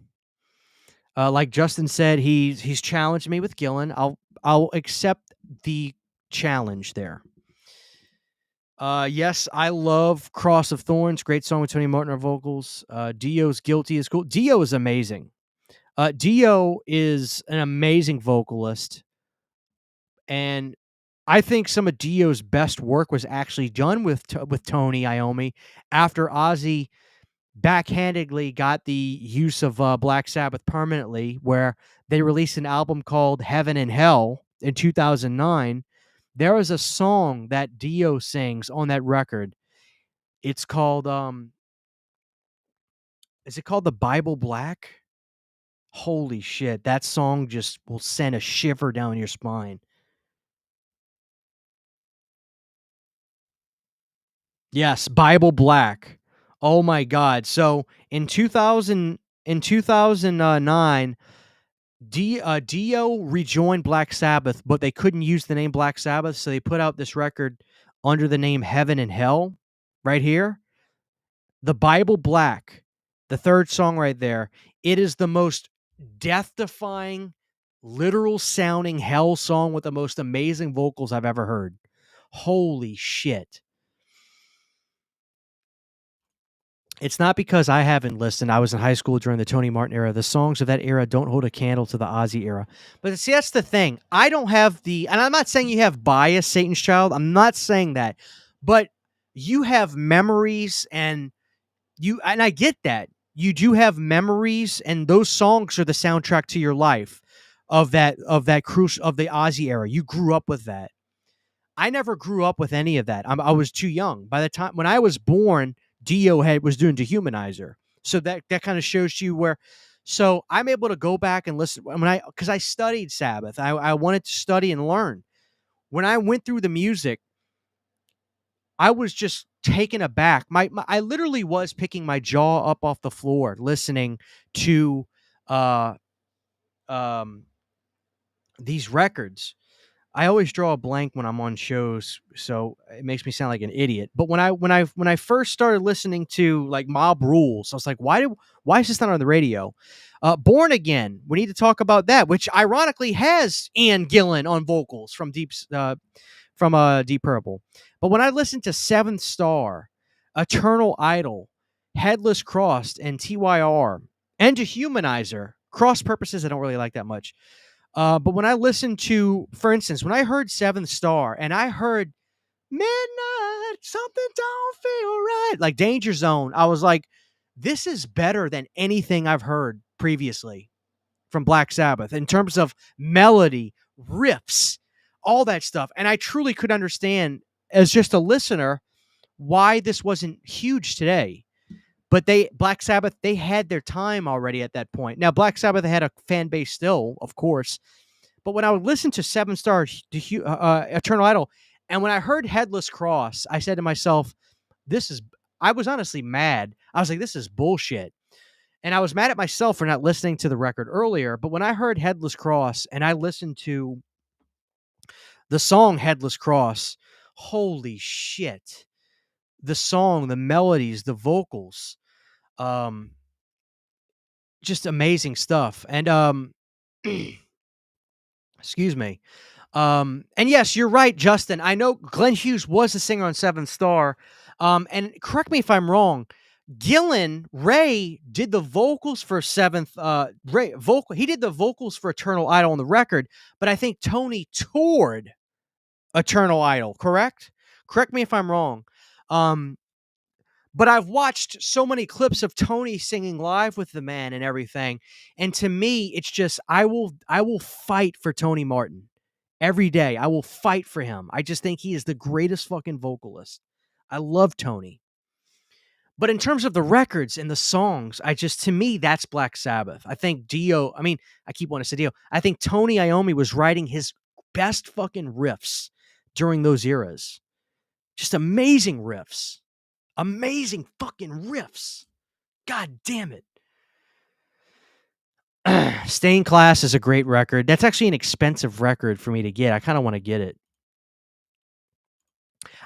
Like Justin said, he's challenged me with Gillen. I'll accept the challenge there. Yes, I love Cross of Thorns. Great song with Tony Martin on vocals. Dio's Guilty is cool. Dio is amazing. Dio is an amazing vocalist. And I think some of Dio's best work was actually done with Tony Iommi after Ozzy backhandedly got the use of Black Sabbath permanently, where they released an album called Heaven and Hell in 2009. There is a song that Dio sings on that record. It's called is it called The Bible Black? Holy shit, that song just will send a shiver down your spine. Yes, Bible Black. Oh my god. So in 2009, Dio rejoined Black Sabbath, but they couldn't use the name Black Sabbath, so they put out this record under the name Heaven and Hell, right here. The Bible Black, the third song right there. It is the most death-defying, literal-sounding hell song with the most amazing vocals I've ever heard. Holy shit. It's not because I haven't listened. I was in high school during the Tony Martin era. The songs of that era don't hold a candle to the Ozzy era. But see, that's the thing. I don't have and I'm not saying you have bias, Satan's Child. I'm not saying that. But you have memories, and I get that. You do have memories, and those songs are the soundtrack to your life of the Ozzy era. You grew up with that. I never grew up with any of that. I was too young. By the time when I was born, Dio was doing Dehumanizer. So that kind of shows you where. So I'm able to go back and listen because I studied Sabbath. I wanted to study and learn. When I went through the music, I was just taken aback. I literally was picking my jaw up off the floor listening to these records. I always draw a blank when I'm on shows, so it makes me sound like an idiot. But when I first started listening to like Mob Rules, I was like, why is this not on the radio? Born Again, we need to talk about that, which ironically has Ian Gillan on vocals from Deep Purple. But when I listened to Seventh Star, Eternal Idol, Headless Cross, and TYR, and Dehumanizer, cross purposes I don't really like that much. But when I listened to, for instance, when I heard Seventh Star and I heard Midnight, something don't feel right, like Danger Zone, I was like, this is better than anything I've heard previously from Black Sabbath in terms of melody, riffs, all that stuff. And I truly could understand as just a listener why this wasn't huge today. But Black Sabbath, they had their time already at that point. Now, Black Sabbath had a fan base still, of course. But when I would listen to Seven Star Eternal Idol, and when I heard Headless Cross, I said to myself, I was honestly mad. I was like, this is bullshit. And I was mad at myself for not listening to the record earlier. But when I heard Headless Cross and I listened to the song Headless Cross, holy shit. The song, the melodies, the vocals, just amazing stuff. And excuse me. And yes, you're right, Justin. I know Glenn Hughes was a singer on Seventh Star. And correct me if I'm wrong. Ray did the vocals for he did the vocals for Eternal Idol on the record, but I think Tony toured Eternal Idol, correct? Correct me if I'm wrong. But I've watched so many clips of Tony singing live with the man and everything. And to me, it's just, I will fight for Tony Martin every day. I will fight for him. I just think he is the greatest fucking vocalist. I love Tony. But in terms of the records and the songs, to me, that's Black Sabbath. I think I keep wanting to say Dio. I think Tony Iommi was writing his best fucking riffs during those eras. Just amazing riffs. Amazing fucking riffs. God damn it. Stained Class is a great record. That's actually an expensive record for me to get. I kind of want to get it.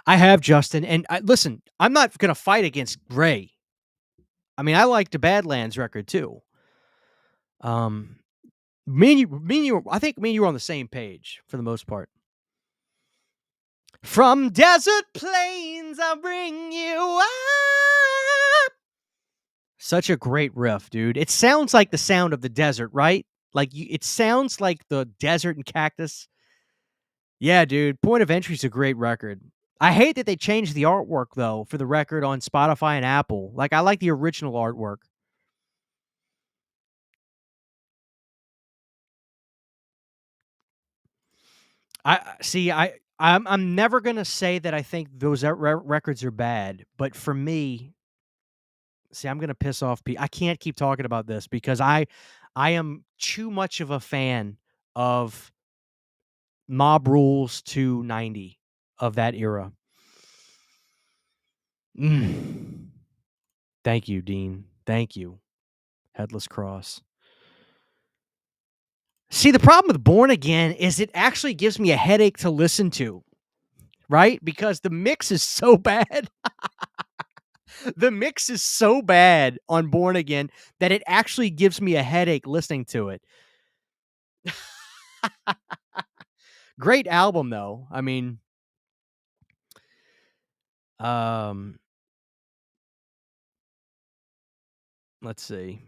I have, Justin. And listen, I'm not going to fight against Ray. I mean, I like the Badlands record too. Me and you, I think me and you were on the same page for the most part. From desert plains, I'll bring you up. Such a great riff, dude. It sounds like the sound of the desert, right? It sounds like the desert and cactus. Yeah, dude. Point of Entry is a great record. I hate that they changed the artwork, though, for the record on Spotify and Apple. Like, I like the original artwork. I'm never gonna say that I think those records are bad, but for me, I'm gonna piss off people. I can't keep talking about this because I am too much of a fan of Mob Rules 290 of that era. Thank you, Dean. Thank you. Headless Cross. See, the problem with Born Again is it actually gives me a headache to listen to, right? Because the mix is so bad. The mix is so bad on Born Again that it actually gives me a headache listening to it. Great album, though. I mean, let's see.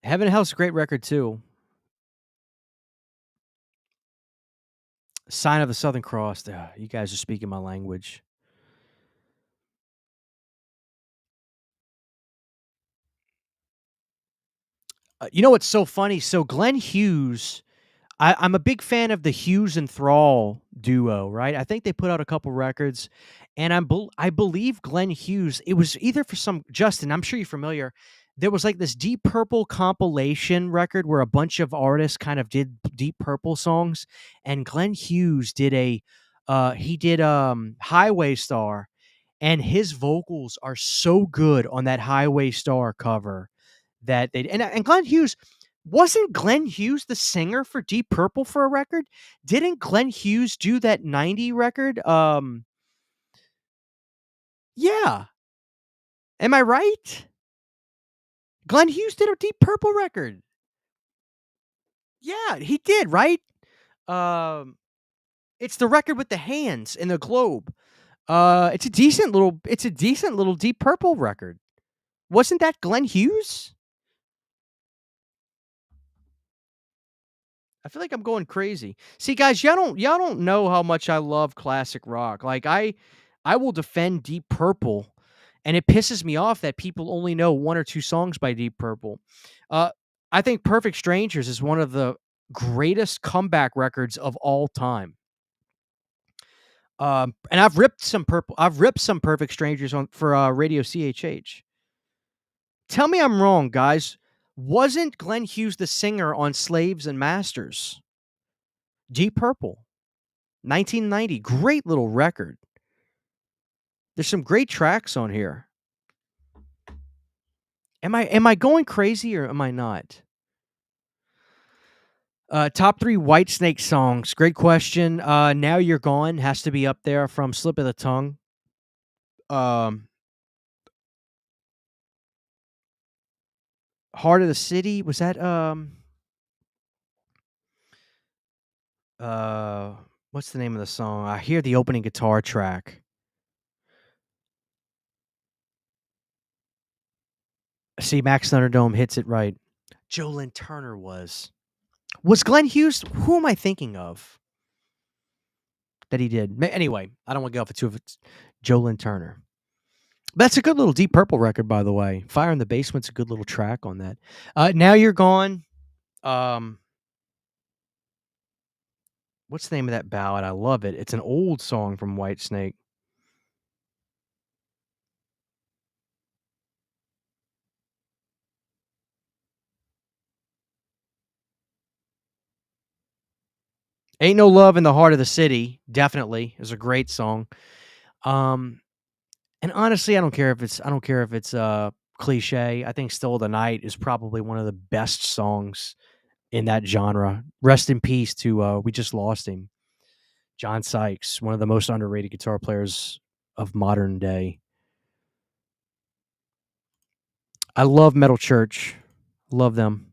Heaven and Hell's a great record, too. Sign of the Southern Cross. You guys are speaking my language. You know what's so funny? So Glenn Hughes, I'm a big fan of the Hughes and Thrall duo, right? I think they put out a couple records, and I believe Glenn Hughes, it was either for Justin, I'm sure you're familiar, there was like this Deep Purple compilation record where a bunch of artists kind of did Deep Purple songs, and Glenn Hughes did Highway Star, and his vocals are so good on that Highway Star cover that and Glenn Hughes, Wasn't Glenn Hughes the singer for Deep Purple for a record? Didn't Glenn Hughes do that 90 record? Yeah. Am I right? Glenn Hughes did a Deep Purple record. Yeah, he did, right? Um, it's the record with the hands and the globe. It's a decent little Deep Purple record. Wasn't that Glenn Hughes? I feel like I'm going crazy. See, guys, y'all don't know how much I love classic rock. Like I will defend Deep Purple, and it pisses me off that people only know one or two songs by Deep Purple. Uh, I think Perfect Strangers is one of the greatest comeback records of all time. And I've ripped some Perfect Strangers on for Radio CHH. Tell me I'm wrong, guys. Wasn't Glenn Hughes the singer on Slaves and Masters? Deep Purple, 1990. Great little record. There's some great tracks on here. Am I going crazy or am I not? Top 3 Whitesnake songs. Great question. Now You're Gone has to be up there from Slip of the Tongue. Heart of the City, was that what's the name of the song? I hear the opening guitar track. See, Max Thunderdome hits it right. Joe Lynn Turner was. Was Glenn Hughes? Who am I thinking of that he did? Anyway, I don't want to go off of two of it's Joe Lynn Turner. That's a good little Deep Purple record, by the way. Fire in the Basement's a good little track on that. Now You're Gone. What's the name of that ballad? I love it. It's an old song from Whitesnake. Ain't No Love in the Heart of the City, definitely is a great song. And honestly, I don't care if it's cliche. I think Still the Night is probably one of the best songs in that genre. Rest in peace to we just lost him. John Sykes, one of the most underrated guitar players of modern day. I love Metal Church. Love them.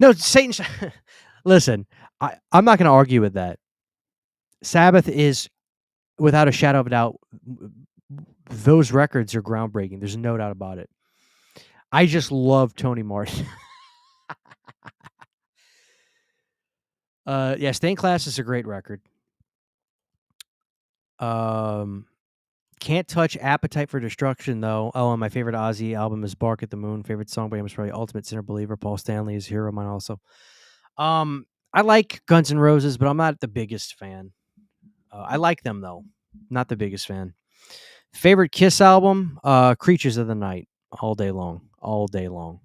No, Satan. Listen, I'm not going to argue with that. Sabbath is, without a shadow of a doubt, those records are groundbreaking. There's no doubt about it. I just love Tony Martin. Yeah, Stained Class is a great record. Can't touch Appetite for Destruction, though. Oh, and my favorite Ozzy album is Bark at the Moon. Favorite song by him is probably Ultimate Sinner Believer. Paul Stanley is a hero of mine also. I like Guns N' Roses, but I'm not the biggest fan. I like them, though. Not the biggest fan. Favorite Kiss album? Creatures of the Night. All day long. All day long.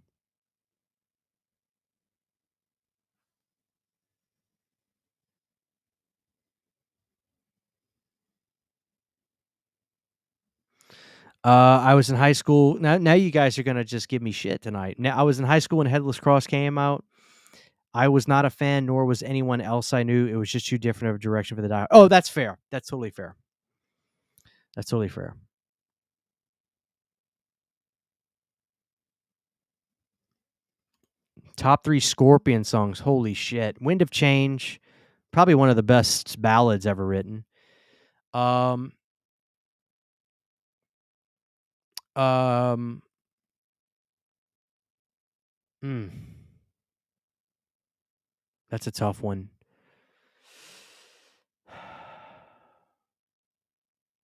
I was in high school. Now you guys are gonna just give me shit tonight. Now I was in high school when Headless Cross came out. I was not a fan, nor was anyone else I knew. It was just too different of a direction for the dial. Oh, that's fair. That's totally fair. That's totally fair. Top 3 Scorpion songs. Holy shit. Wind of Change. Probably one of the best ballads ever written. Um, um, mm, that's a tough one.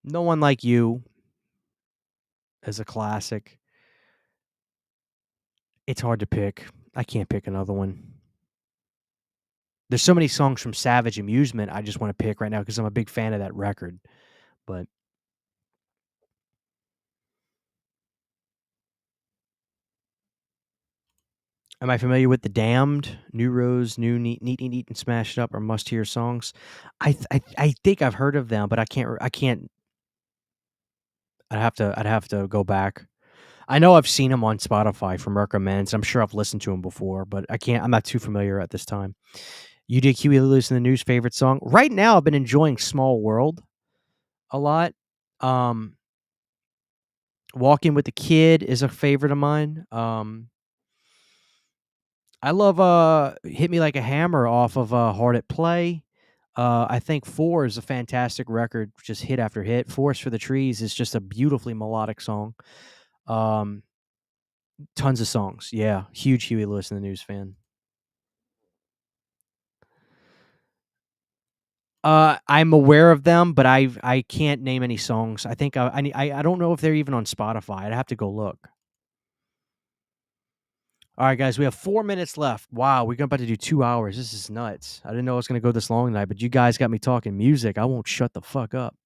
No One Like You is a classic. It's hard to pick. I can't pick another one. There's so many songs from Savage Amusement I just want to pick right now because I'm a big fan of that record. But am I familiar with The Damned, New Rose, New Neat, Neat, Neat, Neat, and Smashed Up, or Must Hear songs? I think I've heard of them, but I can't. I'd have to go back. I know I've seen him on Spotify from recommends. I'm sure I've listened to him before, but I'm not too familiar at this time. You did Huey Lewis in the News favorite song? Right now I've been enjoying Small World a lot. Walking with the Kid is a favorite of mine. I love Hit Me Like a Hammer off of Hard at Play. I think Four is a fantastic record, just hit after hit. Forest for the Trees is just a beautifully melodic song. Tons of songs. Yeah, huge Huey Lewis in the News fan. I'm aware of them, but I can't name any songs. I think I don't know if they're even on Spotify. I'd have to go look. All right, guys, we have 4 minutes left. Wow, we're about to do 2 hours. This is nuts. I didn't know it was going to go this long tonight, but you guys got me talking music. I won't shut the fuck up.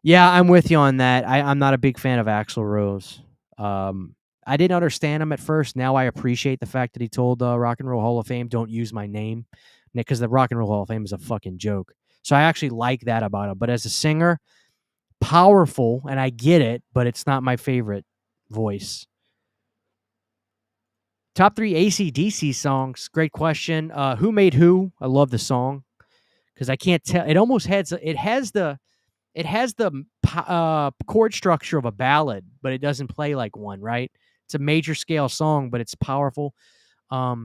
Yeah, I'm with you on that. I'm not a big fan of Axl Rose. I didn't understand him at first. Now I appreciate the fact that he told Rock and Roll Hall of Fame, "Don't use my name," because the Rock and Roll Hall of Fame is a fucking joke. So I actually like that about him. But as a singer, powerful, and I get it, but it's not my favorite voice. Top 3 AC/DC songs. Great question. Who Made Who? I love the song because I can't tell. It almost has the chord structure of a ballad, but it doesn't play like one, right? It's a major scale song, but it's powerful. Rock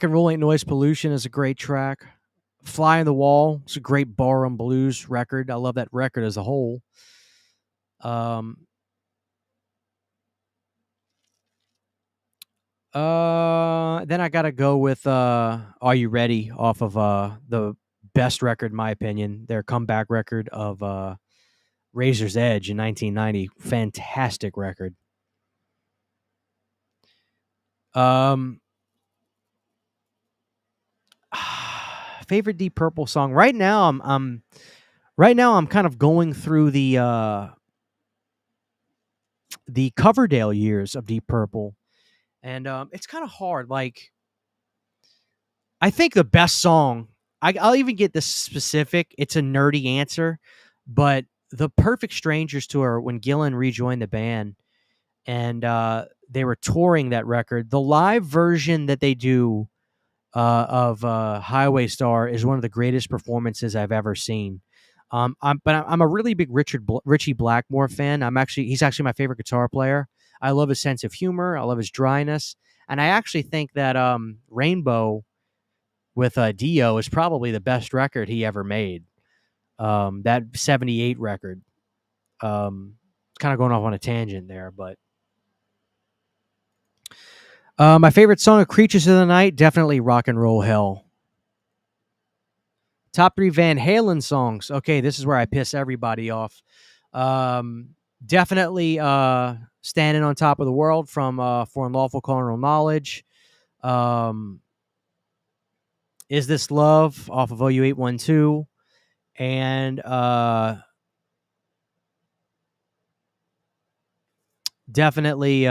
and Roll Ain't Noise Pollution is a great track. Fly on the Wall is a great ballroom blues record. I love that record as a whole. Then I gotta go with Are You Ready off of the best record, in my opinion, their comeback record of Razor's Edge in 1990. Fantastic record. Favorite Deep Purple song right now. I'm kind of going through the Coverdale years of Deep Purple, and it's kind of hard. Like, I think the best song. I'll even get this specific. It's a nerdy answer, but the Perfect Strangers tour when Gillan rejoined the band, and they were touring that record. The live version that they do of Highway Star is one of the greatest performances I've ever seen. I'm a really big Richie Blackmore fan. He's actually my favorite guitar player. I love his sense of humor. I love his dryness, and I actually think that Rainbow with Dio is probably the best record he ever made. That 78 record. It's kind of going off on a tangent there, but my favorite song of Creatures of the Night, definitely Rock and Roll Hell. Top 3 Van Halen songs. Okay, this is where I piss everybody off. Definitely Standing on Top of the World from For Unlawful Carnal Knowledge. Is This Love off of OU812. And definitely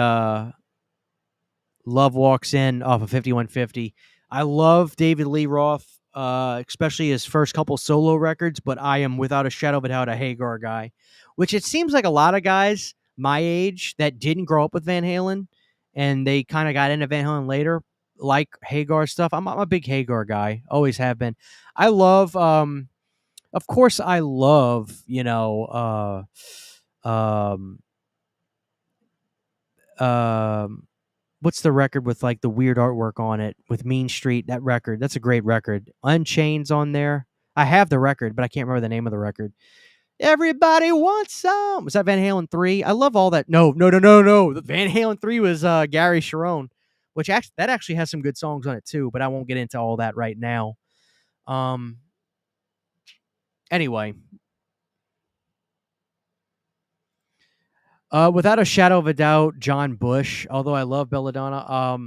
Love Walks In off of 5150. I love David Lee Roth, especially his first couple solo records, but I am without a shadow of a doubt a Hagar guy, which it seems like a lot of guys my age that didn't grow up with Van Halen and they kind of got into Van Halen later like Hagar stuff. I'm a big Hagar guy, always have been. I love, of course, I love, what's the record with like the weird artwork on it with Mean Street? That record, that's a great record. Unchained's on there. I have the record, but I can't remember the name of the record. Everybody wants some. Was that Van Halen 3? I love all that. No. The Van Halen 3 was Gary Sharon, which actually has some good songs on it too, but I won't get into all that right now. Anyway. Without a shadow of a doubt, John Bush, although I love Belladonna,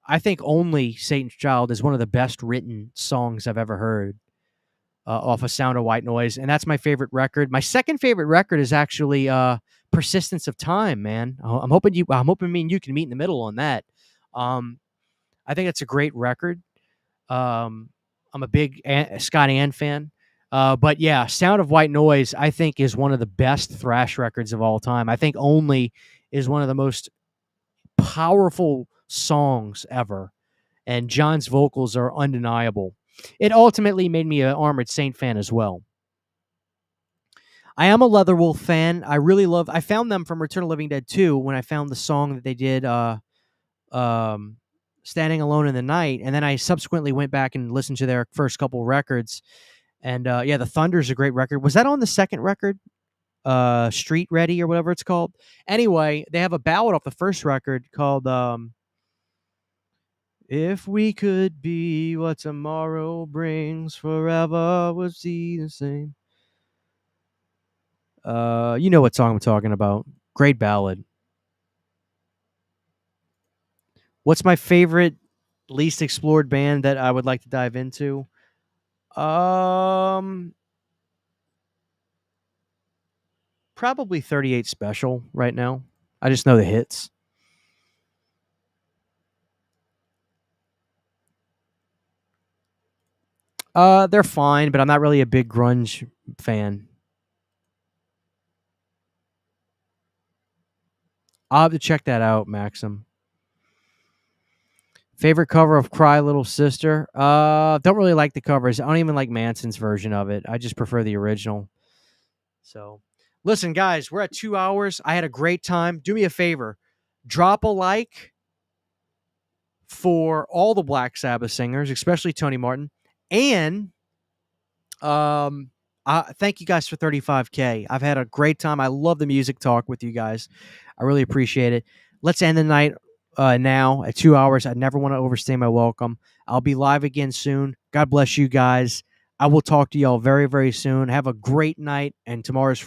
I think Only Satan's Child is one of the best written songs I've ever heard off of Sound of White Noise, and that's my favorite record. My second favorite record is actually Persistence of Time, man. I'm hoping me and you can meet in the middle on that. I think it's a great record. I'm a big Scott Ann fan. But yeah, Sound of White Noise, I think, is one of the best thrash records of all time. I think Only is one of the most powerful songs ever, and John's vocals are undeniable. It ultimately made me an Armored Saint fan as well. I am a Leatherwolf fan. I found them from Return of the Living Dead 2 when I found the song that they did, Standing Alone in the Night, and then I subsequently went back and listened to their first couple records. And yeah, The Thunder's a great record. Was that on the second record? Street Ready or whatever it's called. Anyway, they have a ballad off the first record called If We Could Be What Tomorrow Brings, Forever Would Be the Same. You know what song I'm talking about. Great ballad. What's my favorite least explored band that I would like to dive into? Probably 38 Special right now. I just know the hits. They're fine, but I'm not really a big grunge fan. I'll have to check that out, Maxim. Favorite cover of Cry Little Sister? Don't really like the covers. I don't even like Manson's version of it. I just prefer the original. So, listen, guys, we're at 2 hours. I had a great time. Do me a favor. Drop a like for all the Black Sabbath singers, especially Tony Martin. And thank you guys for 35K. I've had a great time. I love the music talk with you guys. I really appreciate it. Let's end the night now at 2 hours. I never want to overstay my welcome. I'll be live again soon. God bless you guys. I will talk to y'all very, very soon. Have a great night, and tomorrow's